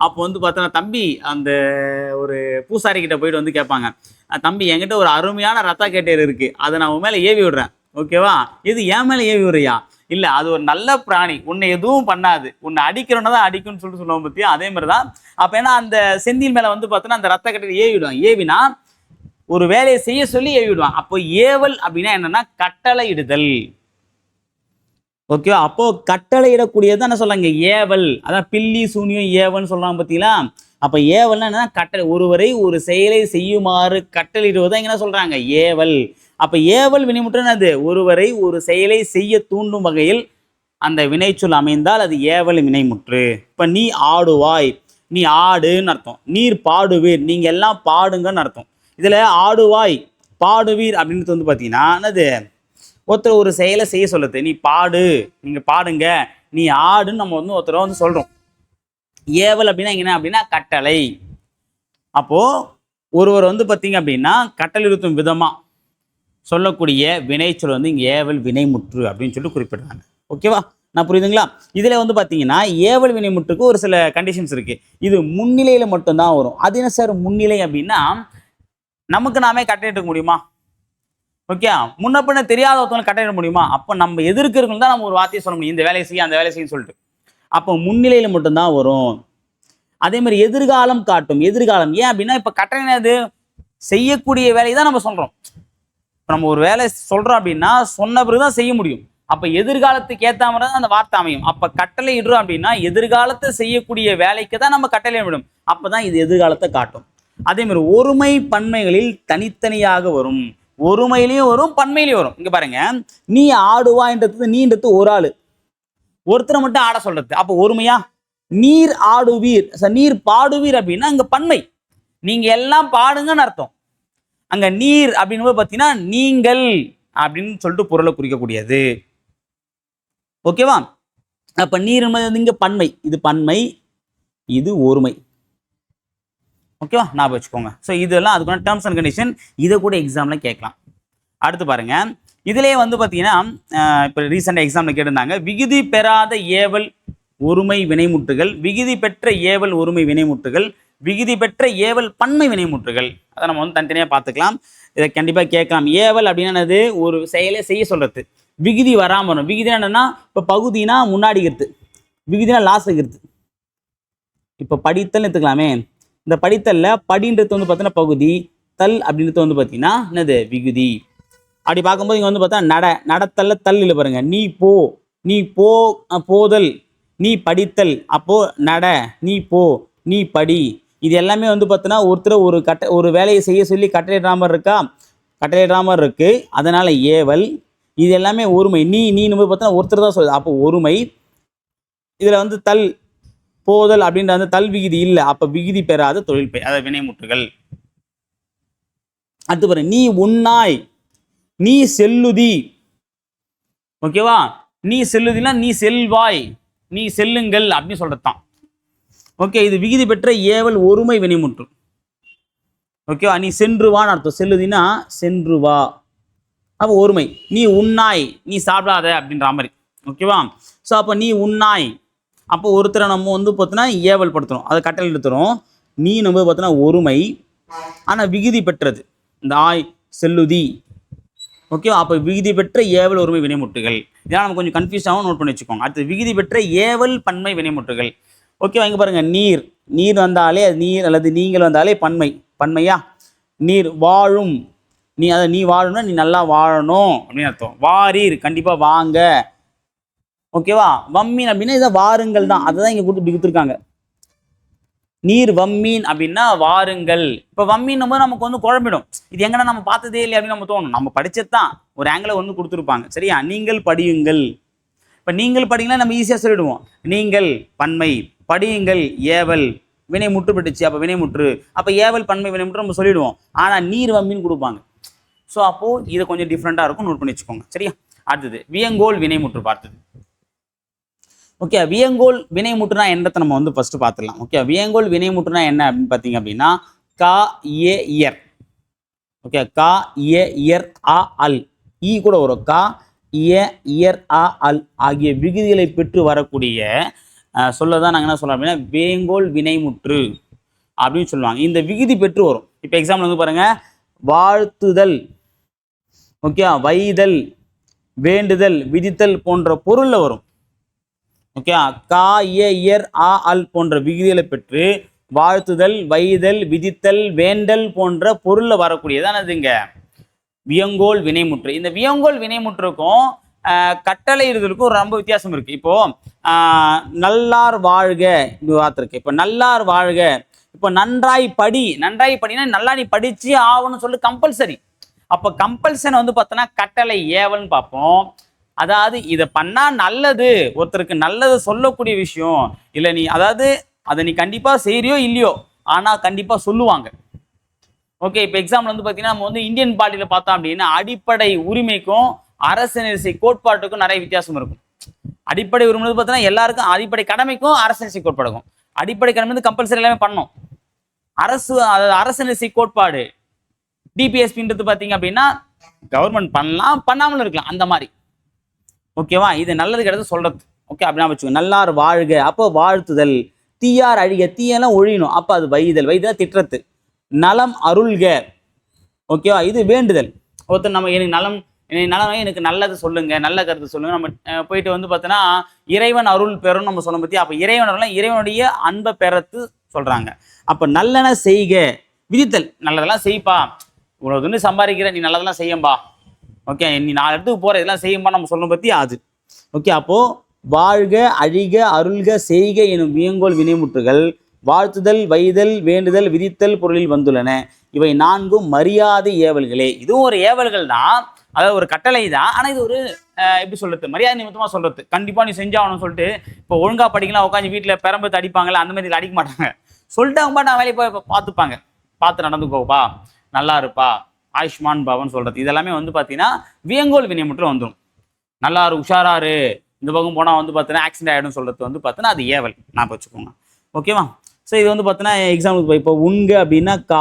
அப்போ வந்து பார்த்தோன்னா தம்பி அந்த ஒரு பூசாரி கிட்ட போயிட்டு வந்து கேட்பாங்க, தம்பி என்கிட்ட ஒரு அருமையான ரத்த கட்டையர் இருக்குது, அதை நான் உன் மேலே ஏவி விடுறேன், ஓகேவா? இது என் மேலே ஏவி விடுறியா? இல்லை, அது ஒரு நல்ல பிராணி, உன்னை எதுவும் பண்ணாது, உன்னை அடிக்கிறோன்னா தான் அடிக்கும்னு சொல்லுவோம் பற்றியா, அதே மாதிரி தான். அப்போ ஏன்னா அந்த செந்தில் மேலே வந்து பார்த்தோன்னா அந்த ரத்த கட்டளை ஏவிடுவாங்க. ஏவினா ஒரு வேலையை செய்ய சொல்லி ஏவிடுவாங்க. அப்போ ஏவல் அப்படின்னா என்னன்னா கட்டளை இடுதல். ஓகேவா? அப்போ கட்டளை இடக்கூடியது என்ன சொல்றாங்க? ஏவல். அதான் பில்லி சூனியம் ஏவல்னு சொல்றாங்க பார்த்தீங்களா? அப்போ ஏவல்னா என்னன்னா கட்டளை, ஒருவரை ஒரு செயலை செய்யுமாறு கட்டளையிடுவதை என்ன சொல்றாங்க? ஏவல். அப்போ ஏவல் வினைமுற்று என்னது? ஒருவரை ஒரு செயலை செய்ய தூண்டும் வகையில் அந்த வினைச்சொல் அமைந்தால் அது ஏவல் வினைமுற்று. இப்போ நீ ஆடுவாய், நீ ஆடுன்னு அர்த்தம். நீர் பாடுவீர், நீங்க எல்லாம் பாடுங்கன்னு அர்த்தம். இதுல ஆடுவாய் பாடுவீர் அப்படின்றது வந்து பார்த்தீங்கன்னா என்னது? ஒருத்தர் ஒரு செயலை செய்ய சொல்லுது. நீ பாடு, நீங்க பாடுங்க, நீ ஆடுன்னு நம்ம வந்து ஒருத்தரை வந்து சொல்றோம். ஏவல் அப்படின்னா என்ன அப்படின்னா கட்டளை. அப்போ ஒருவர் வந்து பார்த்தீங்க அப்படின்னா கட்டளையுறுத்தும் விதமா சொல்லக்கூடிய வினைச்சொல் வந்து இங்கே ஏவல் வினைமுற்று அப்படின்னு சொல்லிட்டு குறிப்பிடுறாங்க. ஓகேவா? நான் புரியுதுங்களா? இதில் வந்து பார்த்தீங்கன்னா ஏவல் வினைமுற்றுக்கு ஒரு சில கண்டிஷன்ஸ் இருக்குது. இது முன்னிலையில் மட்டும்தான் வரும். அது என்ன சார் முன்னிலை அப்படின்னா, நமக்கு நாமே கட்டளையிட முடியுமா? ஓகே, முன்ன பின்ன தெரியாத ஒருத்தவங்க கட்டளையிட முடியுமா? அப்போ நம்ம எதிர்க்கிறவங்க தான் நம்ம ஒரு வார்த்தையை சொல்ல முடியும், இந்த வேலையை செய்ய அந்த வேலையை செய்யும் சொல்லிட்டு. அப்போ முன்னிலையில் மட்டும்தான் வரும். அதே மாதிரி எதிர்காலம் காட்டும். எதிர்காலம் ஏன் அப்படின்னா, இப்போ கட்டளை அது செய்யக்கூடிய வேலையை தான் நம்ம சொல்கிறோம். இப்போ நம்ம ஒரு வேலை சொல்கிறோம் அப்படின்னா சொன்ன பிறகு தான் செய்ய முடியும். அப்போ எதிர்காலத்துக்கு ஏற்ற மாதிரி தான் அந்த வார்த்தை அமையும். அப்போ கட்டளை இடுறோம் அப்படின்னா எதிர்காலத்தை செய்யக்கூடிய வேலைக்கு தான் நம்ம கட்டளை விடும். அப்போ தான் இது எதிர்காலத்தை காட்டும். அதே மாதிரி ஒருமை பன்மைகளில் தனித்தனியாக வரும். ஒருமையிலையும் வரும், பன்மையிலையும் வரும். இங்கே பாருங்க, நீ ஆடுவான்றது நீன்றது ஒரு ஆள், ஒருத்தரை மட்டும் ஆட சொல்றது. அப்போ ஒருமையா? நீர் ஆடுவீர், நீர் பாடுவீர் அப்படின்னா அங்கே பன்மை, நீங்க எல்லாம் பாடுங்கன்னு அர்த்தம். அங்க நீர் அப்படின்னு பார்த்தீங்கன்னா நீங்கள் அப்படின்னு சொல்லிட்டு பொருளை குறிக்கக்கூடியது. ஓகேவா? அப்ப நீர் இங்க பன்மை, இது பன்மை, இது ஒருமை. ஓகேவா? ஞாபகம் வச்சுக்கோங்க. ஸோ இதெல்லாம் அதுக்கான டேர்ம்ஸ் அண்ட் கண்டிஷன். இதை கூட எக்ஸாம்ல கேட்கலாம். அடுத்து பாருங்க, இதுலேயே வந்து பார்த்தீங்கன்னா இப்போ ரீசெண்டாக எக்ஸாமில் கேட்டிருந்தாங்க, விகுதி பெறாத ஏவல் ஒருமை வினைமுற்றுகள், விகுதி பெற்ற ஏவல் ஒருமை வினைமுற்றுகள், விகுதி பெற்ற ஏவல் பன்மை வினைமுற்றுகள். அதை நம்ம வந்து தனித்தனியாக பார்த்துக்கலாம். இதை கண்டிப்பாக கேட்கலாம். ஏவல் அப்படின்னா ஒரு செயலை செய்ய சொல்றது. விகுதி வராமல் வரும். விகுதினா என்னன்னா, இப்போ பகுதினா முன்னாடி இருக்கிறது, விகுதினா லாஸ்ட் இருக்கிறது. இப்போ படித்தல் எடுத்துக்கலாமே, இந்த படித்தல்ல படின்றது வந்து பார்த்தீங்கன்னா பகுதி, தல் அப்படின்றது வந்து பார்த்தீங்கன்னா என்னது? விகுதி. அப்படி பார்க்கும்போது இங்கே வந்து பார்த்தா நடத்தல்ல தல் இல்லை பாருங்க. நீ போ, நீ போ போதல், நீ படித்தல், அப்போ நட, நீ போ, நீ படி. இது எல்லாமே வந்து பார்த்தீங்கன்னா ஒருத்தர் ஒரு வேலையை செய்ய சொல்லி கட்டளையிடாமல் இருக்கா, கட்டளையிடாமல் இருக்கு. அதனால ஏவல். இது எல்லாமே ஒருமை. நீன்னு பார்த்தீங்கன்னா ஒருத்தர் தான் சொல்லுது, அப்போ ஒருமை. இதில் வந்து தல் போதல் அப்படின்ற அந்த தல் விகுதி இல்லை, அப்போ விகுதி பெறாத தொழில் பெயர், அதாவது வினைமுற்றுகள். அடுத்து பாருங்க, நீ உண்ணாய், நீ செல்லுதி. ஓகேவா? நீ செல்லுதினா நீ செல்வாய், நீ செல்லுங்கள் அப்படின்னு சொல்றதுதான். ஓகே, இது விகுதி பெற்ற ஏவல் ஒருமை வினைமுற்று. ஓகேவா? நீ சென்று வான்னு அர்த்தம். செல்லுதினா சென்று வா, அப்போ ஒருமை. நீ உண்ணாய், நீ சாப்பிடாத அப்படின்ற மாதிரி. ஓகேவா? ஸோ அப்போ நீ உண்ணாய், அப்போ ஒருத்தரை நம்ம வந்து பார்த்தோன்னா ஏவல் படுத்துறோம், அதை கட்டளை எடுத்துறோம். நீ நம்ம பார்த்தோன்னா ஒருமை, ஆனால் விகுதி பெற்றது இந்த ஆய் செல்லுதி. ஓகேவா? அப்போ விகுதி பெற்ற ஏவல் ஒருமை வினைமுற்றுகள். இதெல்லாம் நம்ம கொஞ்சம் கன்ஃபியூஸ் ஆகும், நோட் பண்ணி வச்சுக்கோங்க. அடுத்து விகுதி பெற்ற ஏவல் பன்மை வினைமுற்றுகள். ஓகேவா? இங்கே பாருங்க, நீர், நீர் வந்தாலே அது நீர் அல்லது நீங்கள் வந்தாலே பன்மை, பன்மையா? நீர் வாழும், நீ வாழணும்னா நீ நல்லா வாழணும் அப்படின்னு அர்த்தம். வாரீர், கண்டிப்பாக வாங்க. ஓகேவா? வம்மீன் அப்படின்னா இதை வாருங்கள் தான், அதை தான் இங்கே கொடுத்துருக்காங்க. நீர் வம்மீன் அப்படின்னா வாருங்கள். இப்போ வம்மீன் போது நமக்கு வந்து குழம்பிடும், இது எங்கன்னா நம்ம பார்த்ததே இல்லை அப்படின்னு நம்ம தோணும். நம்ம படிச்சது தான், ஒரு ஆங்கிளை வந்து கொடுத்துருப்பாங்க. சரியா? நீங்கள் படியுங்கள். இப்போ நீங்கள் படிங்கன்னா நம்ம ஈஸியாக சொல்லிடுவோம். நீங்கள் பன்மை, படியுங்கள் ஏவல், வினை முற்று பெற்றுச்சு, அப்போ வினைமுற்று. அப்போ ஏவல் பன்மை வினைமுற்று நம்ம சொல்லிடுவோம். ஆனால் நீர் வம்மின்னு கொடுப்பாங்க. ஸோ அப்போது இது கொஞ்சம் டிஃப்ரெண்ட்டாக இருக்கும், நோட் பண்ணி வச்சுக்கோங்க. சரியா? அடுத்தது வியங்கோல் வினைமுற்று பார்த்தது. ஓகே, வியங்கோல் வினைமுற்றுனா என்னத்தை நம்ம வந்து ஃபர்ஸ்ட் பார்த்துடலாம். ஓகே, வியங்கோல் வினைமுற்றுனா என்ன அப்படின்னு பார்த்தீங்க அப்படின்னா, கா ஏ இயர். ஓகே, கா ஏ இயர் ஆ அல், ஈ கூட வரும். கா ஏ இயர் ஆ அல் ஆகிய விகுதிகளை பெற்று வரக்கூடிய சொல்லதான் நாங்கள் என்ன சொல்கிறோம் அப்படின்னா வேங்கோல் வினைமுற்று அப்படின்னு சொல்லுவாங்க. இந்த விகுதி பெற்று வரும். இப்போ எக்ஸாம்பிள் வந்து பாருங்க, வாழ்த்துதல், ஓகே, வைதல், வேண்டுதல், விதித்தல் போன்ற பொருள்ல வரும். ஓகே, கா, இயர், ஆ, அல் போன்ற விகுதிகளை பெற்று வாழ்த்துதல், வைதல், விதித்தல், வேண்டல் போன்ற பொருள்ல வரக்கூடியதான் அதுங்க வியங்கோல் வினைமுற்று. இந்த வியங்கோல் வினைமுற்றுக்கும் கட்டளை இருதலுக்கும் ரொம்ப வித்தியாசம் இருக்கு. இப்போ நல்லார் வாழ்க இந்த வார்த்தை இருக்கு. இப்போ நல்லார் வாழ்க, இப்போ நன்றாய் படி, நன்றாய் படினா நல்லா நீ படிச்சு ஆகணும்னு சொல்லி கம்பல்சரி. அப்போ கம்பல்சன் வந்து பார்த்தோன்னா கட்டளை ஏவல்னு பார்ப்போம். அதாவது இதை பண்ணா நல்லது, ஒருத்தருக்கு நல்லது சொல்லக்கூடிய விஷயம் இல்லை, நீ அதாவது அதை நீ கண்டிப்பா செய்யறியோ இல்லையோ ஆனா கண்டிப்பா சொல்லுவாங்க. ஓகே, இப்போ எக்ஸாம்பிள் வந்து பார்த்தீங்கன்னா நம்ம வந்து இந்தியன் பார்ட்டியில் பார்த்தோம் அப்படின்னா அடிப்படை உரிமைக்கும் அரசியலரசை கோட்பாட்டுக்கும் நிறைய வித்தியாசம் இருக்கும். அடிப்படை உரிமை பார்த்தீங்கன்னா எல்லாருக்கும், அடிப்படை கடமைக்கும் அரசியலரசை கோட்பாடுக்கும். அடிப்படை கடமை வந்து கம்பல்சரி எல்லாமே பண்ணணும். அரசியலரசை கோட்பாடு டிபிஎஸ்பின்றது பார்த்தீங்க அப்படின்னா கவர்மெண்ட் பண்ணலாம், பண்ணாமலும் இருக்கலாம், அந்த மாதிரி. ஓகேவா, இது நல்லது கிடையாது சொல்றது. ஓகே, அப்படின்னா வச்சுக்கோங்க. நல்லார் வாழ்க, அப்போ வாழ்த்துதல். தீயார் அழிக, தீயெல்லாம் ஒழியணும், அப்போ அது வைதல், வைதல் திட்டுறது. நலம் அருள்க, ஓகேவா, இது வேண்டுதல். ஒருத்தர் நம்ம எனக்கு நலம், எனக்கு நல்லது சொல்லுங்க, நல்ல கருத்து சொல்லுங்க. நம்ம போயிட்டு வந்து பார்த்தோன்னா இறைவன் அருள் பெறணும் நம்ம சொல்ல பற்றி. அப்போ இறைவன் அருள்னா இறைவனுடைய அன்பை பெறத்து சொல்றாங்க. அப்போ நல்லன செய்க, விதித்தல், நல்லதெல்லாம் செய்ப்பா, இவ்வளவு துணி சம்பாதிக்கிற, நீ நல்லதெல்லாம் செய்யம்பா. ஓகே, நீ 4 இடத்துக்கு போற, இதெல்லாம் செய்யும்பா நம்ம சொல்ல பற்றி அது. ஓகே, அப்போ வாழ்க, அழிக, அருள்க, செய்க எனும் வியங்கோல் வினைமுற்றுகள் வாழ்த்துதல், வைதல், வேண்டுதல், விதித்தல் பொருளில் வந்துள்ளன. இவை 4ம் மரியாதை ஏவல்களே. இதுவும் ஒரு ஏவல்கள் தான், அதாவது ஒரு கட்டளை தான். ஆனால் இது ஒரு எப்படி சொல்றது, மரியாதை நிமித்தமாக சொல்றது. கண்டிப்பாக நீ செஞ்சாகணும்னு சொல்லிட்டு இப்போ ஒழுங்காக படிக்கலாம் உட்காந்து வீட்டில் பெரம்பத்து அடிப்பாங்களா, அந்த மாதிரி அடிக்க மாட்டாங்க. சொல்லிட்டாங்கப்பா, நான் வேலையை போய் பார்த்துப்பாங்க, பார்த்து நடந்துக்கோப்பா, நல்லா இருப்பா, ஆயுஷ்மான் பவன் சொல்றது. இதெல்லாமே வந்து பார்த்தீங்கன்னா வியங்கோல் வினைமுற்று வந்துடும். நல்லாரு, உஷாராரு, இந்த பக்கம் போனால் வந்து பார்த்தீங்கன்னா ஆக்சிடென்ட் ஆகிடும் சொல்றது வந்து பார்த்தீங்கன்னா அது ஏவல், நான் வச்சுக்கோங்க. ஓகேவா. ஸோ இது வந்து பார்த்தீங்கன்னா எக்ஸாம்பிளுக்கு இப்போ உண்க அப்படின்னா கா,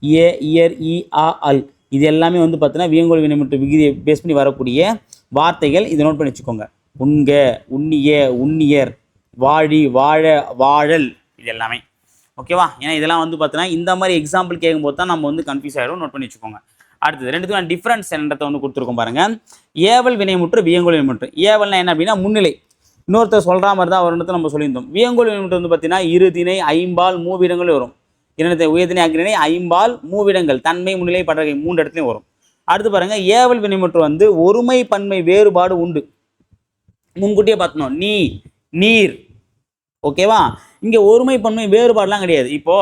ஏ, இயர், இ, ஆ, அல், இது எல்லாமே வந்து பார்த்தீங்கன்னா வியங்கோல் வினைமுற்று விகுதியை பேஸ் பண்ணி வரக்கூடிய வார்த்தைகள். இதை நோட் பண்ணி வச்சுக்கோங்க. உண்க, உண்ணிய, உண்ணியர், வாழி, வாழ, வாழல், இது எல்லாமே. ஓகேவா. ஏன்னா இதெல்லாம் வந்து பார்த்தீங்கன்னா இந்த மாதிரி எக்ஸாம்பிள் கேட்கும்போது தான் நம்ம வந்து கன்ஃபியூஸ் ஆகிடும். நோட் பண்ணி வச்சுக்கோங்க. அடுத்தது ரெண்டுத்துக்கும் டிஃப்ரென்ஸ் என்னன்றதை வந்து கொடுத்துருக்கோம் பாருங்க. ஏவல் வினைமுற்று, வியங்கோல் வினைமுற்று. ஏவல்னா என்ன அப்படின்னா முன்னிலை, இன்னொருத்தர் சொல்ற மாதிரி தான் வருடத்தை நம்ம சொல்லியிருந்தோம். வியங்கோல் வினைமுற்று வந்து பார்த்தீங்கன்னா இருதிணை, ஐம்பால், மூவிடங்கள் வரும். இரண்டு உயர்திணை, அக்ரிணை, ஐம்பால், மூவிடங்கள், தன்மை, முன்னிலை, படகை 3 இடத்துலையும் வரும். அடுத்து பாருங்க, ஏவல் வினைமுற்று வந்து ஒருமை பன்மை வேறுபாடு உண்டு. முன்கூட்டியே பார்த்தணும், நீ, நீர். ஓகேவா. இங்க ஒருமை பன்மை வேறுபாடுலாம் கிடையாது. இப்போ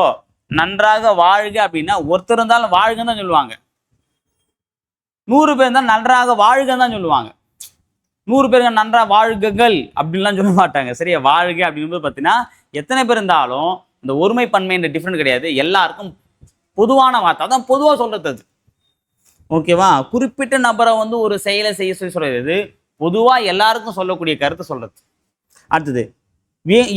நன்றாக வாழ்க அப்படின்னா ஒருத்தர் இருந்தாலும் வாழ்கன்னு தான் சொல்லுவாங்க. 100 பேர் இருந்தாலும் நன்றாக வாழ்கன்னு தான் சொல்லுவாங்க. 100 பேருக்கு நன்றாக வாழ்ககள் அப்படின்லாம் சொல்ல மாட்டாங்க. சரியா. வாழ்க அப்படிங்கும்போது பார்த்தீங்கன்னா எத்தனை பேர் இருந்தாலும் இந்த ஒருமை பன்மைன்ற டிஃப்ரெண்ட் கிடையாது. எல்லாருக்கும் பொதுவான வார்த்தை, அதான் பொதுவாக சொல்றது அது. ஓகேவா. குறிப்பிட்ட நபரை வந்து ஒரு செயலை செய்ய சொல்லி சொல்றது, பொதுவாக எல்லாருக்கும் சொல்லக்கூடிய கருத்தை சொல்றது. அடுத்தது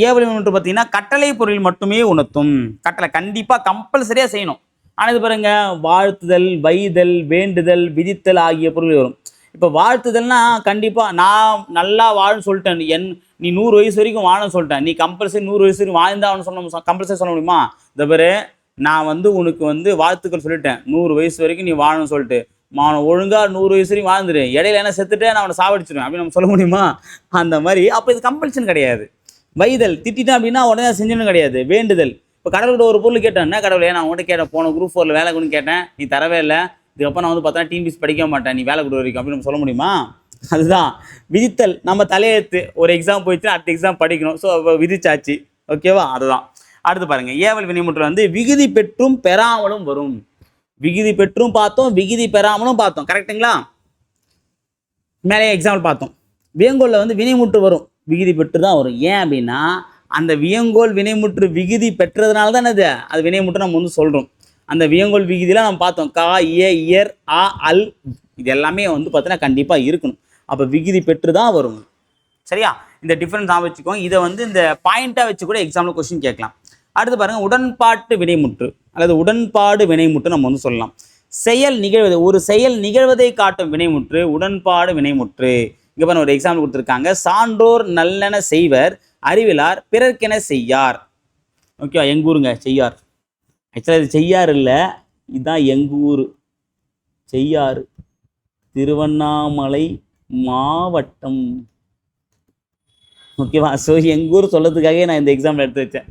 ஏவல் வினைமுற்று பார்த்தீங்கன்னா கட்டளை பொருள் மட்டுமே உணர்த்தும். கட்டளை கண்டிப்பாக கம்பல்சரியாக செய்யணும். ஆனால் இது பாருங்க, வாழ்த்துதல், வைதல், வேண்டுதல், விதித்தல் ஆகிய பொருள் வரும். இப்போ வாழ்த்துதல்னா கண்டிப்பாக நான் நல்லா வாழுன்னு சொல்லிட்டேன், நீ 100 வயசு வரைக்கும் வாழன்னு சொல்லிட்டேன், நீ கம்பல்சரி 100 வயசு வரைக்கும் வாழ்ந்தான்னு சொன்ன கம்பல்சரி சொல்ல முடியுமா? இந்த பேர் நான் வந்து உனக்கு வந்து வாழ்த்துக்கள் சொல்லிட்டேன், 100 வயசு வரைக்கும் நீ வாழணும்னு சொல்லிட்டு அவனை ஒழுங்காக 100 வயசு வரைக்கும் வாழ்ந்துரு, இடையில என்ன செத்துட்டே நான் அவனை சாவடிச்சிடுவேன் அப்படின்னு நம்ம சொல்ல முடியுமா? அந்த மாதிரி. அப்போ இது கம்பல்சன் கிடையாது. வைதல், திட்டேன் அப்படின்னா உடனே செஞ்சணும் கிடையாது. வேண்டுதல், இப்போ கடவுள்கிட்ட ஒரு பொருள் கேட்டேன், என்ன கடவுளே நான் உங்கள்கிட்ட கேட்டேன், போன குரூப் 4 வேலை கொடுன்னு கேட்டேன், நீ தரவே இல்லை, இதுக்கப்புறம் நான் வந்து பார்த்தா டிபிஎஸ் படிக்க மாட்டேன், நீ வேலை கொடு வரைக்கும் அப்படின்னு நம்ம சொல்ல முடியுமா? அதுதான் விதித்தல். நம்ம தலையெழுத்து, ஒரு எக்ஸாம் போயிடுச்சு, அடுத்த எக்ஸாம் படிக்கணும், ஸோ விதிச்சாச்சு. ஓகேவா. அதுதான். அடுத்து பாருங்க, ஏவல் வினைமுற்று வந்து விகுதி பெற்றும் பெறாமலும் வரும். விகுதி பெற்றும் பார்த்தோம், விகுதி பெறாமலும் பார்த்தோம். கரெக்டுங்களா. மேலே எக்ஸாம்பிள் பார்த்தோம். வியங்கோலில் வந்து வினைமுற்று வரும், விகுதி பெற்று தான் வரும். ஏன் அப்படின்னா அந்த வியங்கோல் வினைமுற்று விகுதி பெற்றதுனால தான் அது வினைமுற்று நம்ம வந்து சொல்கிறோம். அந்த வியங்கோல் விகுதியெலாம் நம்ம பார்த்தோம். கா, ஏ, இயர், ஆ, அல், இது எல்லாமே வந்து பார்த்தீங்கன்னா கண்டிப்பாக இருக்கணும். அப்போ விகுதி பெற்று தான் வரும். சரியா. இந்த டிஃப்ரென்ஸ் ஆக வச்சுக்கோங்க. இதை வந்து இந்த பாயிண்ட்டாக வச்சு கூட எக்ஸாம்பிள் கொஸ்டின் கேட்கலாம். அடுத்து பாருங்கள், உடன்பாட்டு வினைமுற்று அல்லது உடன்பாடு வினைமுற்று நம்ம வந்து சொல்லலாம். செயல் நிகழ்வது, ஒரு செயல் நிகழ்வதை காட்டும் வினைமுற்று உடன்பாடு வினைமுற்று. இங்கே பாருங்க, ஒரு எக்ஸாம்பிள் கொடுத்துருக்காங்க. சான்றோர் நல்லென செய்வர், அறிவிலார் பிறர்க்கென செய்யார். ஓகேவா. எங்கூருங்க செய்யார். ஆக்சுவலாக இது செய்யார் இல்லை, இதுதான் எங்கூர் செய்யாறு, திருவண்ணாமலை மாவட்டம். ஓகேவா? ஸோ எங்கள் ஊர் சொல்றதுக்காகவே நான் இந்த எக்ஸாம்பிள் எடுத்து வச்சேன்.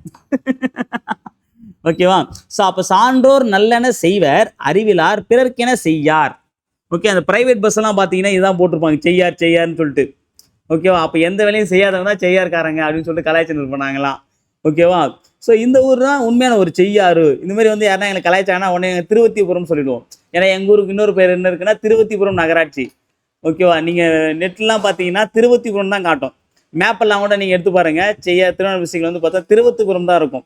ஓகேவா? ஸோ அப்போ சான்றோர் நல்லென செய்வர், அறிவிலார் பிறர்க்கென செய்யார். ஓகே, அந்த பிரைவேட் பஸ் எல்லாம் பார்த்தீங்கன்னா இதுதான் போட்டிருப்பாங்க, செய்யார் செய்யார்னு சொல்லிட்டு. ஓகேவா? அப்போ எந்த வேலையும் செய்யாதவங்க தான் செய்யாருக்காரங்க அப்படின்னு சொல்லிட்டு கலாய்ச்சி பண்ணாங்களாம். ஓகேவா? ஸோ இந்த ஊர் தான் உண்மையான ஒரு செய்யாறு. இந்த மாதிரி வந்து யாருன்னா எங்களை கலாய்ச்சாங்கன்னா உடனே திருவத்திபுரம் சொல்லிடுவோம். ஏன்னா எங்கள் ஊருக்கு இன்னொரு பேர் என்ன இருக்குன்னா திருவத்திபுரம் நகராட்சி. ஓகேவா? நீங்கள் நெட்லாம் பார்த்தீங்கன்னா திருவத்திபுரம் தான் காட்டும். மேப்பெல்லாம் கூட நீங்கள் எடுத்து பாருங்கள், திருவண்ணாமலை டிஸ்ட்ரிக்ட்ல வந்து பார்த்தா திருவத்திபுரம் தான் இருக்கும்.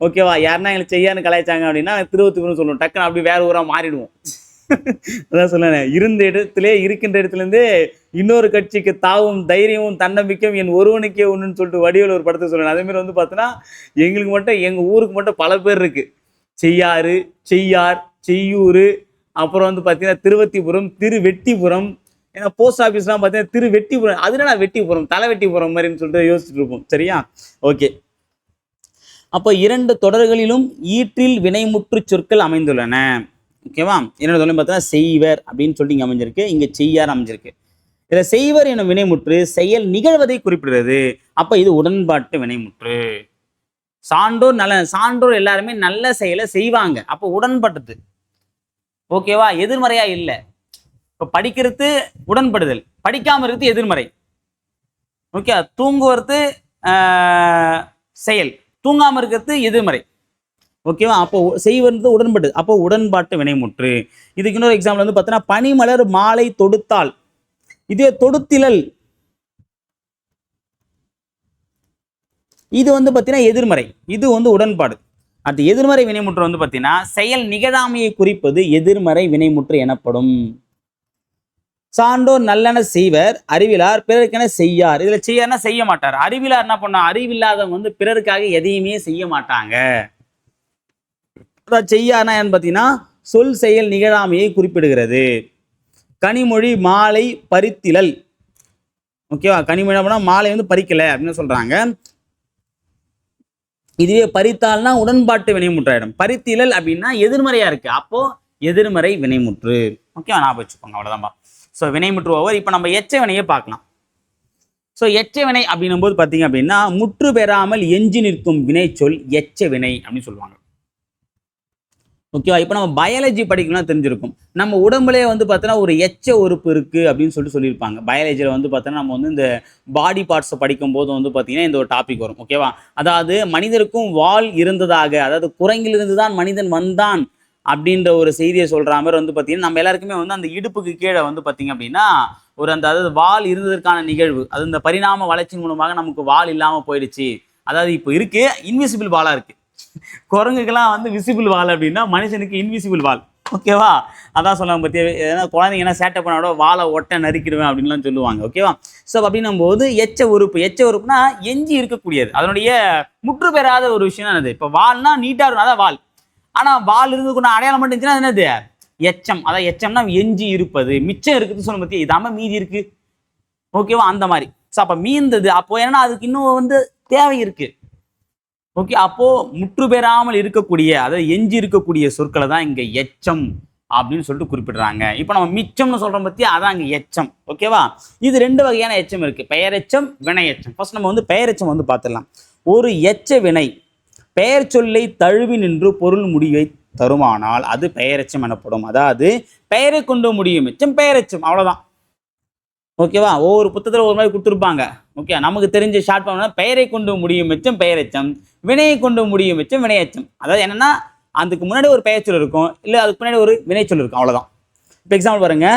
ஓகேவா? யாருன்னா எங்களுக்கு செய்யான்னு கலாய்ச்சாங்க அப்படின்னா திருவத்திபுரம் சொல்லுவோம். டக்குன்னு அப்படி வேறு ஊராக மாறிடுவோம். அதான் சொல்லேன், இருக்கின்ற இடத்துலேருந்து இன்னொரு கட்சிக்கு தாவும் தைரியமும் தன்னம்பிக்கையும் என் ஒருவனுக்கே ஒன்றுன்னு சொல்லிட்டு வடிவில் ஒரு படத்தை சொல்லுவேன். அதேமாதிரி வந்து பார்த்தோன்னா எங்களுக்கு மட்டும் எங்கள் ஊருக்கு மட்டும் பல பேர் இருக்குது. செய்யாறு, செய்யார், செய்யூர், அப்புறம் வந்து பார்த்தீங்கன்னா திருவத்திபுரம், திருவெட்டிபுரம். ஏன்னா போஸ்ட் ஆஃபீஸ்லாம் பார்த்தீங்கன்னா திருவெட்டிபுரம். அதுனா வெட்டிபுரம், தலைவெட்டிபுரம் மாதிரின்னு சொல்லிட்டு யோசிச்சுட்டு இருப்போம். சரியா? ஓகே. அப்போ 2 தொடர்களிலும் ஈற்றில் வினைமுற்று சொற்கள் அமைந்துள்ளன. ஓகேவா? 2 தொடர்லையும் பார்த்தீங்கன்னா செய்வர் அப்படின்னு சொல்லிட்டு இங்கே அமைஞ்சிருக்கு, இங்கே செய்யார் அமைஞ்சிருக்கு. இதில் செய்வர் எனும் வினைமுற்று செயல் நிகழ்வதை குறிப்பிடுறது. அப்போ இது உடன்பாட்டு வினைமுற்று. சான்றோர் எல்லாருமே நல்ல செயலை செய்வாங்க, அப்போ உடன்பட்டது. ஓகேவா? எதிர்மறையா இல்லை. இப்போ படிக்கிறது உடன்படுதல், படிக்காம இருக்கிறது எதிர்மறை. ஓகே, தூங்குவது செயல், தூங்காம இருக்கிறது எதிர்மறை. ஓகேவா? அப்போ செய்வது உடன்படு, அப்போ உடன்பாட்டு வினைமுற்று. இதுக்கு இன்னொரு எக்ஸாம்பிள் வந்து பார்த்தீங்கன்னா பனிமலர் மாலை தொடுத்தால். இதே தொடுத்திலல், இது வந்து பார்த்தீங்கன்னா எதிர்மறை, இது வந்து உடன்பாடு. அது எதிர்மறை வினைமுற்று வந்து பார்த்தீங்கன்னா செயல் நிகழாமையை குறிப்பது எதிர்மறை வினைமுற்று எனப்படும். சான்றோர் நல்லென செய்வர், அறிவிலார் பிறருக்கென செய்யார். இதுல செய்யார்னா செய்ய மாட்டார். அறிவிலார் என்ன பண்ணா, அறிவில்லாதவங்க வந்து பிறருக்காக எதையுமே செய்ய மாட்டாங்க. செய்யார்னா என்னன்னு பார்த்தீங்கன்னா சொல் செயல் நிகழாமையை குறிப்பிடுகிறது. கனிமொழி மாலை பறித்திலல். ஓகேவா? கனிமொழி அப்படின்னா மாலை வந்து பறிக்கல அப்படின்னு சொல்றாங்க. இதுவே பறித்தால்னா உடன்பாட்டு வினைமுற்றாயிடும். பறித்திலல் அப்படின்னா எதிர்மறையா இருக்கு, அப்போ எதிர்மறை வினைமுற்று. ஓகேவா? நான் வச்சுக்கோங்க, அவ்வளவுதான்பா. ஸோ வினைமுற்று ஓவர். இப்போ நம்ம எச்ச வினையை பார்க்கலாம். ஸோ எச்ச வினை அப்படின்னும் போது பார்த்தீங்க அப்படின்னா முற்று பெறாமல் எஞ்சி நிற்கும் வினை சொல் எச்ச வினை அப்படின்னு சொல்லுவாங்க. ஓகேவா? இப்போ நம்ம பயாலஜி படிக்கலாம் தெரிஞ்சிருக்கும், நம்ம உடம்புலேயே வந்து பார்த்தோன்னா ஒரு எச்ச உறுப்பு இருக்குது அப்படின்னு சொல்லியிருப்பாங்க. பயாலஜியில் வந்து பார்த்தோன்னா நம்ம வந்து இந்த பாடி பார்ட்ஸை படிக்கும் போது வந்து பார்த்தீங்கன்னா இந்த ஒரு டாபிக் வரும். ஓகேவா? அதாவது மனிதருக்கும் வால் இருந்ததாக, அதாவது குரங்கிலிருந்து தான் மனிதன் வந்தான் அப்படின்ற ஒரு செய்தியை சொல்கிற மாதிரி வந்து பார்த்தீங்கன்னா நம்ம எல்லாருக்குமே வந்து அந்த இடுப்புக்கு கீழே வந்து பார்த்தீங்க அப்படின்னா ஒரு அதாவது வால் இருந்ததற்கான நிகழ்வு, அது இந்த பரிணாம வளர்ச்சியின் மூலமாக நமக்கு வால் இல்லாமல் போயிடுச்சு. அதாவது இப்போ இருக்கு இன்விசிபிள் வாலாக இருக்குது. குரங்குக்கெல்லாம் வந்து விசிபிள் வால் அப்படின்னா மனுஷனுக்கு இன்விசிபிள் வால். ஓகேவா? அதான் சொல்லுவாங்க பற்றி, ஏன்னா குழந்தைங்க என்ன சேட்டை பண்ணாடோ வாழை ஒட்ட நறுக்கிடுவேன் அப்படின்லாம் சொல்லுவாங்க. ஓகேவா? ஸோ அப்படின்னும் போது எச்ச உறுப்புனா எஞ்சி இருக்கக்கூடியது, அதனுடைய முற்று பெறாத ஒரு விஷயம் தான் அது. இப்போ வால்னா நீட்டாக இருக்கும், அதான் வால். ஆனால் வால் இருந்துக்குன்னா அடையாளம் மட்டும் இருந்துச்சுன்னா என்னது எச்சம். அதான் எச்சம்னா எஞ்சி இருப்பது, மிச்சம் இருக்குது சொல்ல பற்றி, இதாம மீதி இருக்கு. ஓகேவா? அந்த மாதிரி. ஸோ அப்போ மீந்தது, அப்போ ஏன்னா அதுக்கு இன்னும் வந்து தேவை இருக்கு. ஓகே, அப்போ முற்று பெறாமல் இருக்கக்கூடிய, அதாவது எஞ்சி இருக்கக்கூடிய சொற்களை தான் இங்க எச்சம் அப்படின்னு சொல்லிட்டு குறிப்பிடுறாங்க. இப்போ நம்ம மிச்சம்னு சொல்றோம் பத்தி, அதான் இங்க எச்சம். ஓகேவா? இது 2 வகையான எச்சம் இருக்கு, பெயரெச்சம், வினை எச்சம். ஃபர்ஸ்ட் நம்ம வந்து பெயரெச்சம் வந்து பார்த்துடலாம். ஒரு எச்ச வினை பெயர் சொல்லை தழுவி நின்று பொருள் முடிவை தருமானால் அது பெயரெச்சம் எனப்படும். அதாவது பெயரை கொண்டு முடியும் எச்சம் பெயரெச்சம், அவ்வளவுதான். ஓகேவா? ஒவ்வொரு புத்தகத்தில் ஒரு மாதிரி கொடுத்துருப்பாங்க. ஓகே, நமக்கு தெரிஞ்ச ஷார்ட் ஃபார்ம் பெயரை கொண்டு முடியும் எச்சம் பெயரெச்சம், வினையை கொண்டு முடியும் எச்சம் வினையச்சம். அதாவது என்னன்னா அதுக்கு முன்னாடி ஒரு பெயர்ச்சொல் இருக்கும், இல்லை அதுக்கு முன்னாடி ஒரு வினைச்சொல் இருக்கும், அவ்வளோதான். இப்போ எக்ஸாம்பிள் பாருங்க,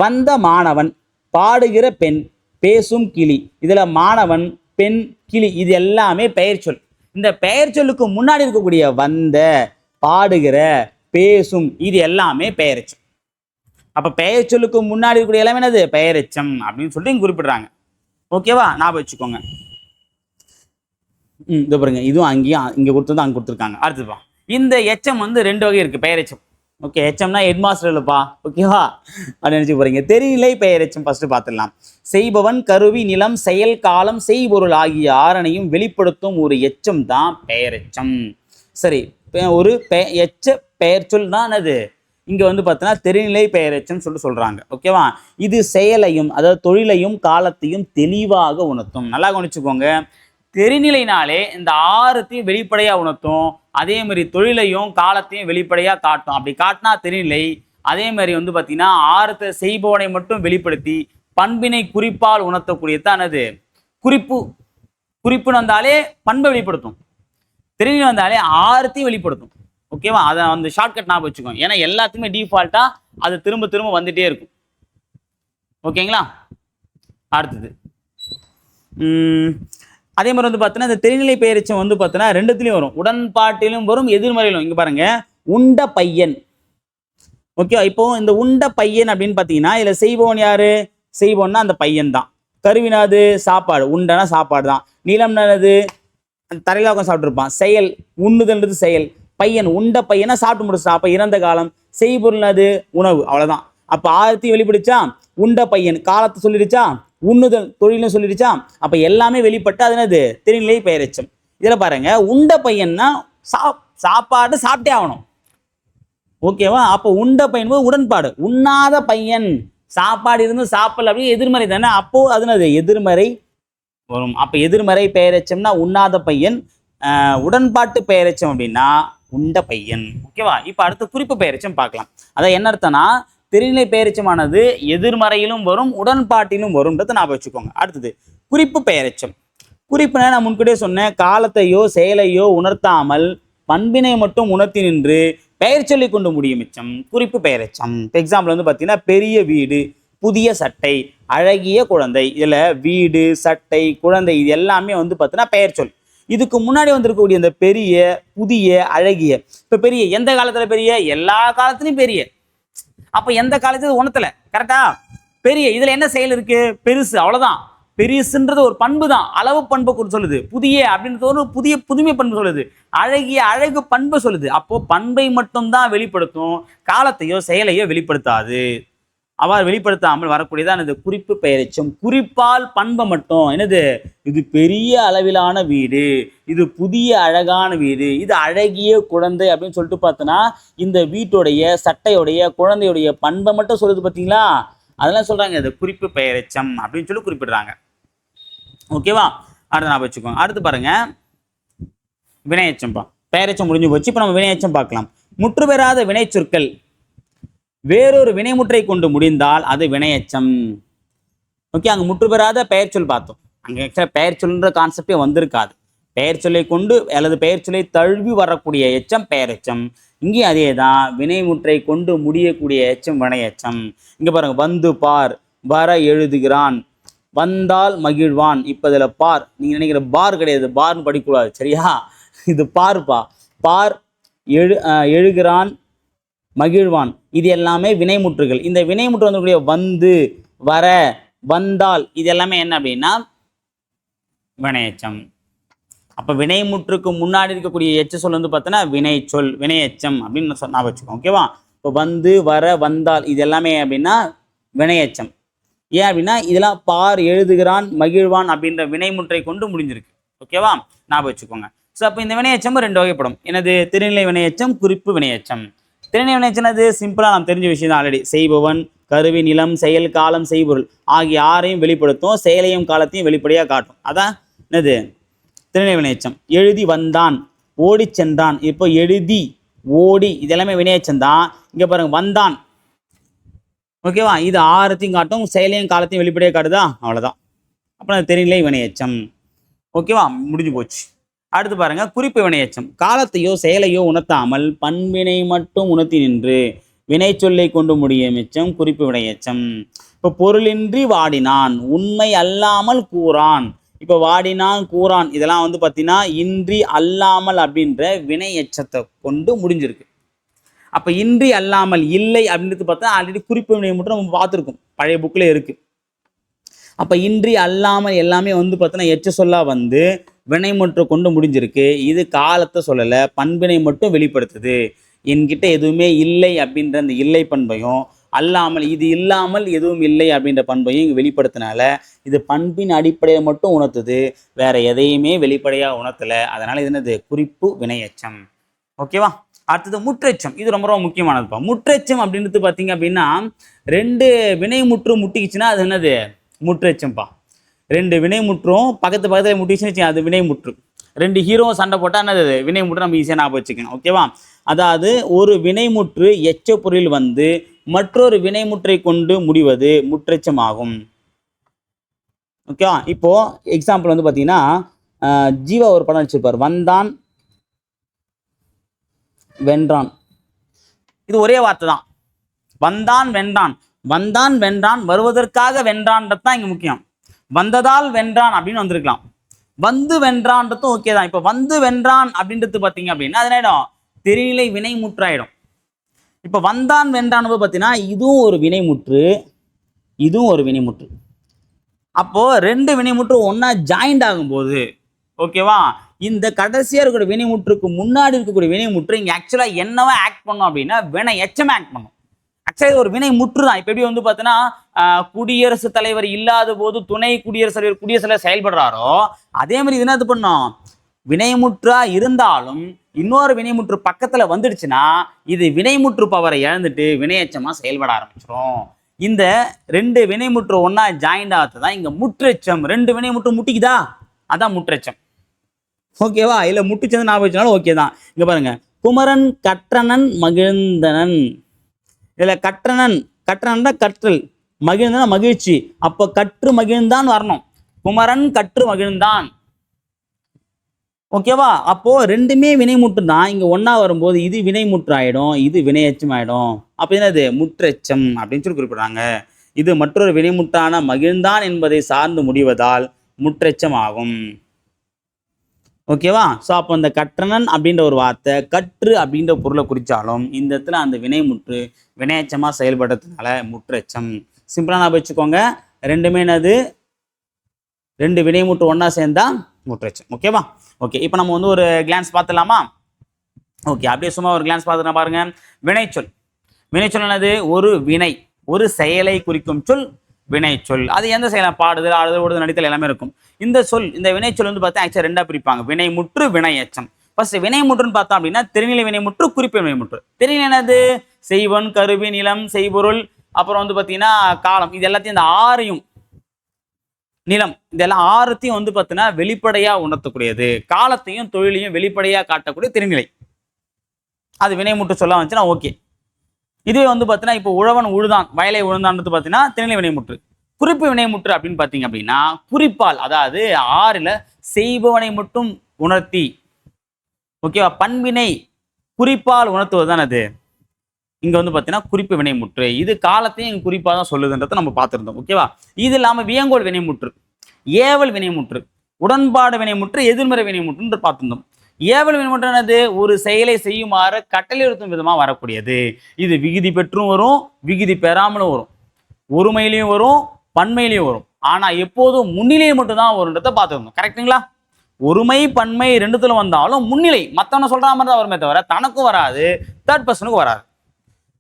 வந்த மாணவன், பாடுகிற பெண், பேசும் கிளி. இதில் மாணவன், பெண், கிளி இது எல்லாமே பெயர்ச்சொல். இந்த பெயர்ச்சொல்லுக்கு முன்னாடி இருக்கக்கூடிய வந்த, பாடுகிற, பேசும் இது எல்லாமே பெயரெச்சம். அப்போ பெயர் சொல்லுக்கு முன்னாடி இருக்கக்கூடிய எல்லாமே என்னது பெயரெச்சம் அப்படின்னு சொல்லிட்டு இங்கே குறிப்பிடுறாங்க. ஓகேவா? ஞாபகம் வச்சுக்கோங்க. இது பாருங்க, இதுவும் அங்கேயும் இங்கே கொடுத்தது அங்கே கொடுத்துருக்காங்க. அடுத்ததுப்பா, இந்த எச்சம் வந்து 2 வகை இருக்குது பெயரெச்சம். ஓகே, எச்சம்னா ஹெட் மாஸ்டர் இல்லைப்பா. ஓகேவா? அப்படின்னு நினச்சி போகிறீங்க. தெரியலை பெயரெச்சம் ஃபஸ்ட்டு பார்த்துடலாம். செய்பவன், கருவி, நிலம், செயல், காலம், செய்பொருள் ஆகிய 6ஐயும் வெளிப்படுத்தும் ஒரு எச்சம் தான் பெயரெச்சம். சரி, ஒரு எச்ச பெயர் சொல் தான் அது இங்கே வந்து பார்த்தீங்கன்னா தெரிநிலை பெயரெச்சம்னு சொல்லிட்டு சொல்கிறாங்க. ஓகேவா? இது செயலையும் அதாவது தொழிலையும் காலத்தையும் தெளிவாக உணர்த்தும். நல்லா கவனிச்சுக்கோங்க. தெரிநிலைனாலே இந்த ஆறுத்தையும் வெளிப்படையாக உணர்த்தும், அதே மாதிரி தொழிலையும் காலத்தையும் வெளிப்படையாக காட்டும். அப்படி காட்டினா தெரிநிலை. அதே மாதிரி வந்து பார்த்தீங்கன்னா ஆறுத்தை செய்பவனை மட்டும் வெளிப்படுத்தி பண்பினை குறிப்பால் உணர்த்தக்கூடியதான் அது குறிப்பு. குறிப்புன்னு வந்தாலே பண்பை வெளிப்படுத்தும், தெரிநிலை வந்தாலே ஆறுத்தையும் வெளிப்படுத்தும். ஓகேவா? அதை அந்த ஷார்ட்கட் ஞாபகம் வச்சுக்கோங்க. ஏன்னா எல்லாத்துக்குமே டிஃபால்ட்டாக அது திரும்ப திரும்ப வந்துட்டே இருக்கும். ஓகேங்களா? அடுத்தது அதே மாதிரி வந்து பார்த்தீங்கன்னா இந்த தெரிநிலை பெயரெச்சம் வந்து பார்த்தீங்கன்னா ரெண்டுத்துலையும் வரும், உடன்பாட்டிலும் வரும், எதிர்மறையிலும். இங்கே பாருங்க, உண்ட பையன். ஓகே, இப்போ இந்த உண்ட பையன் அப்படின்னு பார்த்தீங்கன்னா இதில் செய்பவன் யாரு? செய்பவன்னா அந்த பையன் தான். கருவினாது சாப்பாடு, உண்டனா சாப்பாடு தான். நீளம்னானது தரையில உட்காந்து சாப்பிட்டுருப்பான். செயல் உண்ணுதல்ன்றது செயல். பையன் உண்ட பையனா சாப்பிட்டு முடிச்சா, அப்போ இறந்த காலம். செய்பொருள் அது உணவு, அவ்வளோதான். அப்போ ஆரத்தி வெளிப்படுச்சா, உண்ட பையன் காலத்தை சொல்லிடுச்சா, உண்ணுதல் தொழில்னு சொல்லிடுச்சா, அப்போ எல்லாமே வெளிப்பட்டு அது என்னது தெரிநிலை பெயரெச்சம். இதில் பாருங்க, உண்ட பையன்னா சாப்பாடு சாப்பிட்டே ஆகணும். ஓகேவா? அப்போ உண்ட பையன் உடன்பாடு. உண்ணாத பையன் சாப்பாடு இருந்து சாப்பிடல அப்படின்னு எதிர்மறை தானே, அப்போ அது என்னது எதிர்மறை வரும். அப்போ எதிர்மறை பெயரெச்சம்னா உண்ணாத பையன், உடன்பாட்டு பெயரெச்சம் அப்படின்னா உண்ட பையன். ஓகேவா? இப்போ அடுத்து குறிப்பு பெயரெச்சம் பார்க்கலாம். அதான் என்ன அர்த்தம்னா தெரிநிலை பெயரெச்சமானது எதிர்மறையிலும் வரும், உடன்பாட்டிலும் வரும்ன்றதை ஞாபகம் வச்சுக்கோங்க. அடுத்தது குறிப்பு பெயரெச்சம். குறிப்புனா நான் முன்கூட்டியே சொன்னேன், காலத்தையோ செயலையோ உணர்த்தாமல் பண்பினை மட்டும் உணர்த்தி நின்று பெயர் சொல்லி கொண்டு முடியும் மிச்சம் குறிப்பு பெயரெச்சம். இப்போ எக்ஸாம்பிள் வந்து பார்த்தீங்கன்னா பெரிய வீடு, புதிய சட்டை, அழகிய குழந்தை. இதில் வீடு, சட்டை, குழந்தை இது எல்லாமே வந்து பார்த்தீங்கன்னா பெயர் சொல். இதுக்கு முன்னாடி வந்திருக்கக்கூடிய இந்த பெரிய, புதிய, அழகிய. இப்போ பெரிய எந்த காலத்தில் பெரிய? எல்லா காலத்துலையும் பெரிய. அப்போ எந்த காலத்துல உணர்த்தல, கரெக்டா? பெரிய இதுல என்ன செயல் இருக்கு? பெருசு, அவ்வளவுதான். பெருசுன்றது ஒரு பண்பு தான், அளவு பண்பை சொல்லுது. புதிய அப்படின்றது ஒரு புதுமை பண்பு சொல்லுது. அழகிய அழகு பண்பை சொல்லுது. அப்போ பண்பை மட்டும்தான் வெளிப்படுத்தும், காலத்தையோ செயலையோ வெளிப்படுத்தாது. அவ்வாறு வெளிப்படுத்தாமல் வரக்கூடியதான் இது குறிப்பு பெயரெச்சம். குறிப்பால் பண்பை மட்டும் என்னது, இது பெரிய அளவிலான வீடு, இது புதிய அழகான வீடு, இது அழகிய குழந்தை அப்படின்னு சொல்லிட்டு பார்த்தோன்னா இந்த வீட்டுடைய, சட்டையுடைய, குழந்தையுடைய பண்பை மட்டும் சொல்லுது. பார்த்தீங்களா? அதெல்லாம் சொல்றாங்க இது குறிப்பு பெயரெச்சம் அப்படின்னு சொல்லி குறிப்பிடுறாங்க. ஓகேவா? அடுத்து நான் வச்சுக்கோங்க. அடுத்து பாருங்க, வினையெச்சம்பா. பெயரெச்சம் முடிஞ்சு போச்சு. இப்போ நம்ம வினையெச்சம் பார்க்கலாம். முற்று பெறாத வினை சொற்கள் வேறொரு வினைமுற்றை கொண்டு முடிந்தால் அது வினையெச்சம். ஓகே, அங்கே முற்று பெறாத பெயர் சொல் பார்த்தோம். அங்கே ஆக்சுவலாக பெயர் சொல்ன்ற கான்செப்டே வந்திருக்காது. பெயர் சொல்லை கொண்டு அல்லது பெயர் சொல்லை தழுவி வரக்கூடிய எச்சம் பெயரெச்சம். இங்கேயும் அதே தான், வினைமுற்றை கொண்டு முடியக்கூடிய எச்சம் வினையெச்சம். இங்கே பாருங்க, வந்து பார், வர எழுதுகிறான், வந்தால் மகிழ்வான். இப்போ இதில் பார், நீங்கள் நினைக்கிற பார் கிடையாது, பார்னு படிக்கக்கூடாது, சரியா? இது பார்ப்பா. பார், எழுகிறான், மகிழ்வான், இது எல்லாமே வினைமுற்றுகள். இந்த வினைமுற்று வந்து வந்து, வர, வந்தால் இது எல்லாமே என்ன அப்படின்னா வினையெச்சம். அப்போ வினைமுற்றுக்கு முன்னாடி இருக்கக்கூடிய எச்ச சொல் வந்து பார்த்தோன்னா வினை சொல், வினையெச்சம் அப்படின்னு சொன்னா வச்சுக்கோங்க. ஓகேவா? இப்போ வந்து, வர, வந்தால் இது எல்லாமே அப்படின்னா வினையெச்சம். ஏன் அப்படின்னா இதெல்லாம் பார், எழுதுகிறான், மகிழ்வான் அப்படின்ற வினைமுற்றை கொண்டு முடிஞ்சிருக்கு. ஓகேவா? ஞாபகம் வச்சுக்கோங்க. ஸோ அப்போ இந்த வினையெச்சம் ரெண்டு வகைப்படும். எனது தெரிநிலை வினையெச்சம், குறிப்பு வினையெச்சம். தெரிநிலை வினையெச்சம் அது சிம்பிளாக நாம் தெரிஞ்ச விஷயம் தான். ஆல்ரெடி செய்பவன், கருவி, நிலம், செயல், காலம், செய்பொருள் ஆகிய ஆறையும் வெளிப்படுத்தும், செயலையும் காலத்தையும் வெளிப்படையாக காட்டும். அதான் என்னது தெரிநிலை வினையெச்சம். எழுதி வந்தான், ஓடி சென்றான். இப்போ எழுதி, ஓடி இதெல்லாமே வினையெச்சம் தான். இங்கே பாருங்க, வந்தான். ஓகேவா? இது ஆறத்தையும் காட்டும், செயலையும் காலத்தையும் வெளிப்படையாக காட்டுதா, அவ்வளோதான். அப்புறம் தெரிநிலை வினையெச்சம். ஓகேவா? முடிஞ்சு போச்சு. அடுத்து பாருங்க, குறிப்பு வினையெச்சம். காலத்தையோ செயலையோ உணர்த்தாமல் பண்பினை மட்டும் உணர்த்தி நின்று வினை சொல்லை கொண்டு முடியும் எச்சம் குறிப்பு வினையெச்சம். இப்போ பொருளின்றி வாடினான், உண்மை அல்லாமல் கூறான். இப்போ வாடினான், கூறான் இதெல்லாம் வந்து பார்த்தீங்கன்னா இன்றி அல்லாமல் அப்படின்ற வினையெச்சத்தை கொண்டு முடிஞ்சிருக்கு. அப்போ இன்றி அல்லாமல், இல்லை அப்படின்றது பார்த்தா ஆல்ரெடி குறிப்பு வினை மட்டும் நம்ம பார்த்துருக்கோம், பழைய புக்கில் இருக்குது. அப்போ இன்றி அல்லாமல் எல்லாமே வந்து பார்த்தோன்னா எச்ச சொல்லா வந்து வினைமுற்று கொண்டு முடிஞ்சிருக்கு. இது காலத்தை சொல்லலை, பண்பினை மட்டும் வெளிப்படுத்துது. என்கிட்ட எதுவுமே இல்லை அப்படின்ற அந்த இல்லை பண்பையும், அல்லாமல் இது இல்லாமல் எதுவும் இல்லை அப்படின்ற பண்பையும் இங்கே வெளிப்படுத்தினால இது பண்பின் அடிப்படையை மட்டும் உணர்த்துது, வேற எதையுமே வெளிப்படையாக உணர்த்தலை. அதனால் இது என்னது குறிப்பு வினையெச்சம். ஓகேவா. அடுத்தது முற்றெச்சம். இது ரொம்ப ரொம்ப முக்கியமானதுப்பா. முற்றெச்சம் அப்படின்றது பார்த்தீங்க அப்படின்னா 2 வினைமுற்று முட்டிக்கிச்சுன்னா அது என்னது? முற்றெச்சம்பா. 2 வினைமுற்றும் பக்கத்தில் முட்டிச்சுன்னு அது வினைமுற்று. 2 ஹீரோ சண்டை போட்டால் என்னது? வினைமுற்று. நம்ம ஈஸியாக ஞாபகம் வச்சுக்கணும். ஓகேவா. அதாவது ஒரு வினைமுற்று எச்ச பொருளில் வந்து மற்றொரு வினைமுற்றை கொண்டு முடிவது முற்றெச்சம் ஆகும். ஓகேவா. இப்போ எக்ஸாம்பிள் வந்து பார்த்தீங்கன்னா ஜீவா ஒரு படம் வச்சிருப்பார், வந்தான் வென்றான். இது ஒரே வார்த்தை தான். வந்தான் வென்றான், வந்தான் வென்றான், வருவதற்காக வென்றான்றது தான் இங்க முக்கியம். வந்ததால் வென்றான் அப்படின்னு வந்திருக்கலாம். வந்து வென்றான்றதும் ஓகே தான். இப்போ வந்து வென்றான் அப்படின்றது பார்த்தீங்க அப்படின்னா அது என்ன? தெரிநிலை வினைமுற்றாயிடும். இப்போ வந்தான் வென்றான் பார்த்தீங்கன்னா இதுவும் ஒரு வினைமுற்று, இதுவும் ஒரு வினைமுற்று. அப்போ 2 வினைமுற்று ஒன்னா ஜாயிண்ட் ஆகும்போது ஓகேவா, இந்த கடைசியா இருக்கக்கூடிய வினைமுற்றுக்கு முன்னாடி இருக்கக்கூடிய வினைமுற்று இங்க ஆக்சுவலா என்னவா ஆக்ட் பண்ணும் அப்படின்னா வினை எச்சமா ஆக்ட் பண்ணும். ஆக்சுவலி ஒரு வினை முற்று தான். இப்போ எப்படி வந்து பார்த்தீங்கன்னா குடியரசுத் தலைவர் இல்லாத போது துணை குடியரசுத் தலைவர் செயல்படுறாரோ அதே மாதிரி இது என்ன பண்ணும்? வினைமுற்றா இருந்தாலும் இன்னொரு வினைமுற்று பக்கத்துல வந்துடுச்சுன்னா இது வினைமுற்று பவரை இழந்துட்டு வினையச்சமா செயல்பட ஆரம்பிச்சிடும். இந்த 2 வினைமுற்று ஒன்னா ஜாயிண்ட் ஆகுதுதான் இங்க முற்றெச்சம். 2 வினைமுற்று முட்டிக்குதா, அதான் முற்றெச்சம். ஓகேவா. இல்ல முட்டுச்சது ஞாபகம் வச்சுனாலும் ஓகே தான். இங்க பாருங்க, குமரன் கற்றனன் மகிழ்ந்தனன். இதுல கற்றனன், கற்றனன் தான் கற்றல், மகிழ்ந்தன மகிழ்ச்சி. அப்போ கற்று மகிழ்ந்தான் வரணும். குமரன் கற்று மகிழ்ந்தான். ஓகேவா. அப்போ 2மே வினைமுற்று தான். இங்க ஒன்னா வரும்போது இது வினைமுற்று ஆயிடும், இது வினையச்சம் ஆயிடும். அப்ப என்னது? முற்றெச்சம் அப்படின்னு சொல்லி குறிப்பிடுறாங்க. இது மற்றொரு வினைமுற்றான மகிழ்ந்தான் என்பதை சார்ந்து முடிவதால் முற்றெச்சம் ஆகும். ஓகேவா. ஸோ அப்போ இந்த கற்றனன் அப்படின்ற ஒரு வார்த்தை கற்று அப்படின்ற பொருளை குறித்தாலும் இந்த இடத்துல அந்த வினைமுற்று வினையச்சமாக செயல்படுறதுனால முற்றெச்சம். சிம்பிளாக நான் வச்சுக்கோங்க, 2மே என்னது? 2 வினைமுற்று ஒன்றா சேர்ந்தா முற்றெச்சம். ஓகேவா. ஓகே, இப்போ நம்ம வந்து ஒரு கிளான்ஸ் பார்த்துலாமா? ஓகே, அப்படியே சும்மா ஒரு கிளான்ஸ் பார்த்துனா பாருங்க. வினைச்சொல். வினைச்சொல் என்னது? ஒரு வினை, ஒரு செயலை குறிக்கும் சொல் வினைச்சொல். அது எந்த செயலை? பாடுதல், ஆடுதல், ஓடுதல், நடித்தல் எல்லாமே இருக்கும். இந்த சொல், இந்த வினைச்சொல் வந்து பார்த்தா ஆக்சுவலா 2ஆ பிரிப்பாங்க, வினைமுற்று வினையச்சம். ஃபர்ஸ்ட் வினைமுற்றுன்னு பார்த்தோம் அப்படின்னா தெரிநிலை வினைமுற்று, குறிப்பு வினைமுற்று. தெரிநிலை என்னது? செய்வன், கருவி, நிலம், செய்பொருள், அப்புறம் வந்து பார்த்தீங்கன்னா காலம். இது எல்லாத்தையும் இந்த 6ஐயும், நிலம், இதெல்லாம் 6த்தையும் வந்து பார்த்தீங்கன்னா வெளிப்படையா உணர்த்தக்கூடியது. காலத்தையும் தொழிலையும் வெளிப்படையா காட்டக்கூடிய தெரிநிலை. அது வினைமுற்று சொல்ல வந்துச்சுன்னா ஓகே. இதுவே வந்து பார்த்தீங்கன்னா இப்போ உழவன் உழுதான், வயலை உழுந்தான்றது பார்த்தீங்கன்னா தெரிநிலை வினைமுற்று. குறிப்பு வினைமுற்று அப்படின்னு பார்த்தீங்க அப்படின்னா குறிப்பால், அதாவது 6ல் செய்பவனை மட்டும் உணர்த்தி ஓகேவா பண்பினை குறிப்பால் உணர்த்துவது தான் அது இங்க வந்து பார்த்தீங்கன்னா குறிப்பு வினைமுற்று. இது காலத்தையும் இங்க குறிப்பாக தான் சொல்லுதுன்றதை நம்ம பார்த்துருந்தோம். ஓகேவா. இது இல்லாமல் வியங்கோல் வினைமுற்று, ஏவல் வினைமுற்று, உடன்பாடு வினைமுற்று, எதிர்மறை வினைமுற்று பார்த்துருந்தோம். ஏவல் வினைமுற்று என்னது? ஒரு செயலை செய்யுமாறு கட்டளையுறுத்தும் விதமாக வரக்கூடியது. இது விகுதி பெற்றும் வரும், விகுதி பெறாமலும் வரும், ஒருமையிலையும் வரும், பன்மையிலையும் வரும். ஆனா எப்போதும் முன்னிலை மட்டும் தான் வரும்ன்றதை பார்த்துருந்தோம். கரெக்டுங்களா. ஒருமை பன்மை 2த்துல வந்தாலும் முன்னிலை மற்றவனை சொல்ற மாதிரி தான் வருமே தவிர தனக்கும் வராது, தேர்ட் பர்சனுக்கும் வராது.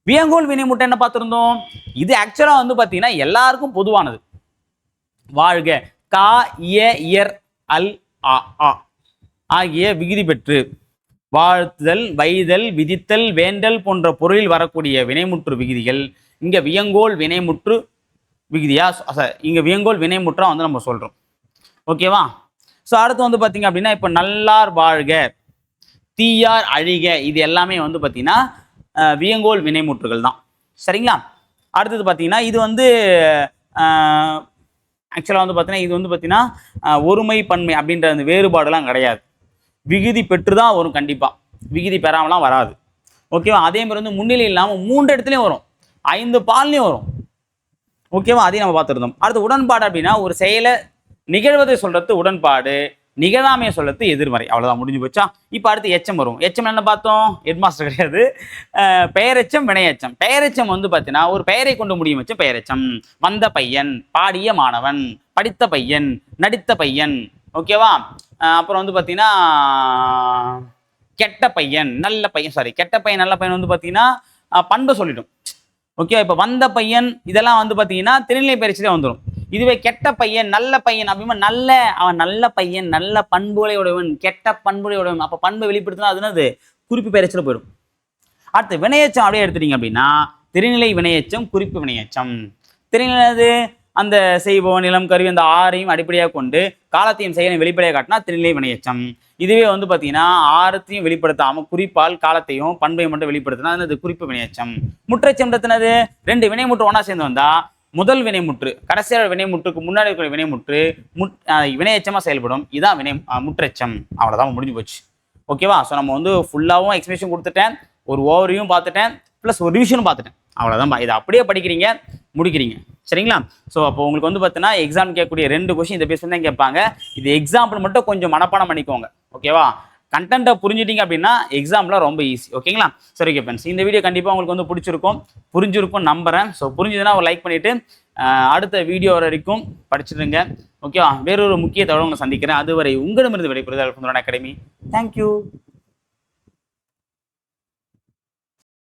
வியங்கோல் வினைமுற்று என்ன பார்த்துருந்தோம்? இது ஆக்சுவலா வந்து பார்த்தீங்கன்னா எல்லாருக்கும் பொதுவானது. வாழ்க, கா, இய, இயர், அல், ஆ, ஆ ஆகிய விகுதி பெற்று வாழ்த்துதல், வைதல், விதித்தல், வேண்டல் போன்ற பொருளில் வரக்கூடிய வினைமுற்று விகுதிகள் இங்க வியங்கோல் வினைமுற்று விகுதியா, இங்க வியங்கோல் வினைமுற்றா வந்து நம்ம சொல்றோம். ஓகேவா. ஸோ அடுத்து வந்து பார்த்தீங்க அப்படின்னா இப்போ நல்லார் வாழ்க, தீயார் அழிக, இது எல்லாமே வந்து பார்த்தீங்கன்னா வியங்கோல் வினைமுற்றுகள் தான். சரிங்களா. அடுத்தது பார்த்தீங்கன்னா இது வந்து ஆக்சுவலாக வந்து பார்த்தீங்கன்னா இது வந்து பார்த்தீங்கன்னா ஒருமை பன்மை அப்படின்ற அந்த வேறுபாடுலாம் கிடையாது. விகுதி பெற்று தான் வரும் கண்டிப்பாக, விகுதி பெறாமலாம் வராது. ஓகேவா. அதே மாதிரி வந்து முன்னிலை இல்லாமல் 3 இடத்துலையும் வரும், 5 பால்லையும் வரும். ஓகேவா. அதையும் நம்ம பார்த்துருந்தோம். அடுத்து உடன்பாடு அப்படின்னா ஒரு செயலை நிகழ்வதை சொல்றது உடன்பாடு, நிகழாமையை சொல்றது எதிர்மறை. அவ்வளோதான், முடிஞ்சு போச்சா. இப்போ அடுத்து எச்சம் வரும். எச்சம் என்ன பார்த்தோம்? ஹெட்மாஸ்டர் கிடையாது, பெயரெச்சம் வினையச்சம். பெயரெச்சம் வந்து பார்த்தீங்கன்னா ஒரு பெயரை கொண்டு முடியும் வச்சு பெயரெச்சம். வந்த பையன், பாடிய மாணவன், படித்த பையன், நடித்த பையன். ஓகேவா. அப்புறம் வந்து பார்த்தீங்கன்னா கெட்ட பையன், நல்ல பையன், சாரி கெட்ட பையன் நல்ல பையன் வந்து பார்த்தீங்கன்னா பண்பை சொல்லிடும். ஓகே. இப்போ வந்த பையன் இதெல்லாம் வந்து பார்த்தீங்கன்னா திருநிலை பயிற்சியிலே வந்துடும். இதுவே கெட்ட பையன் நல்ல பையன் அப்படின்னா அவன் நல்ல பையன், நல்ல பண்புகளை உடையவன், கெட்ட பண்புகளை உடையவன். அப்போ பண்பை வெளிப்படுத்தினா அது என்னது? குறிப்பு பெயரச்சில் போயிடும். அடுத்து வினையெச்சம் அப்படியே எடுத்துட்டீங்க அப்படின்னா திரிநிலை வினையெச்சம், குறிப்பு வினையெச்சம். திரிநிலை அந்த செய்வோம், நிலம், கருவி அந்த ஆறையும் அடிப்படையாக கொண்டு காலத்தையும் செயலையும் வெளிப்படையாக காட்டினா திரிநிலை வினையெச்சம். இதுவே வந்து பார்த்தீங்கன்னா ஆரத்தையும் வெளிப்படுத்தாமல் குறிப்பால் காலத்தையும் பண்பையும் மட்டும் வெளிப்படுத்தினா அது குறிப்பு வினையெச்சம். முற்றெச்சம்ன்றதுனது 2 வினைமுற்று ஒன்றா சேர்ந்து வந்தா முதல் வினைமுற்று கடைசியாக வினைமுற்றுக்கு முன்னாடி இருக்கிற வினைமுற்று வினையெச்சமாக செயல்படும். இதான் முற்றெச்சம். அவ்வளோதான், முடிஞ்சு போச்சு. ஓகேவா? ஸோ நம்ம வந்து ஃபுல்லாகவும் எக்ஸ்பிளேஷன் கொடுத்துட்டேன், ஒரு ஓவரையும் பார்த்துட்டேன், ப்ளஸ் ஒரு ரிவிஷனும் பார்த்துட்டேன். அவ்வளோதான், இதை அப்படியே படிக்கிறீங்க, முடிக்கிறீங்க. சரிங்களா? ஸோ அப்போ உங்களுக்கு வந்து பார்த்தீங்கன்னா எக்ஸாம் கேட்கக்கூடிய 2 கொஸ்டின் இந்த பேஸ் தான் கேட்பாங்க. இது எக்ஸாம்பிள் மட்டும் கொஞ்சம் மனப்பாடம் பண்ணிக்கோங்க. ஓகேவா? கண்டென்ட்டை புரிஞ்சிட்டிங்க அப்படின்னா எக்ஸாம்பிள் ரொம்ப ஈஸி. ஓகேங்களா? சரி, ஓகே ஃப்ரெண்ட்ஸ், இந்த வீடியோ கண்டிப்பாக உங்களுக்கு வந்து புரிஞ்சிருக்கும் நம்புறேன். ஸோ புரிஞ்சுதுன்னா ஒரு லைக் பண்ணிவிட்டு அடுத்த வீடியோ வரைக்கும் படிச்சுடுங்க. ஓகேவா? வேறொரு முக்கிய தகவலை சந்திக்கிறேன். அதுவரை உங்களிடமிருந்து விடைபெறுதல் அல்ஃபுந்தோன் அகாடமி. தேங்க்யூ.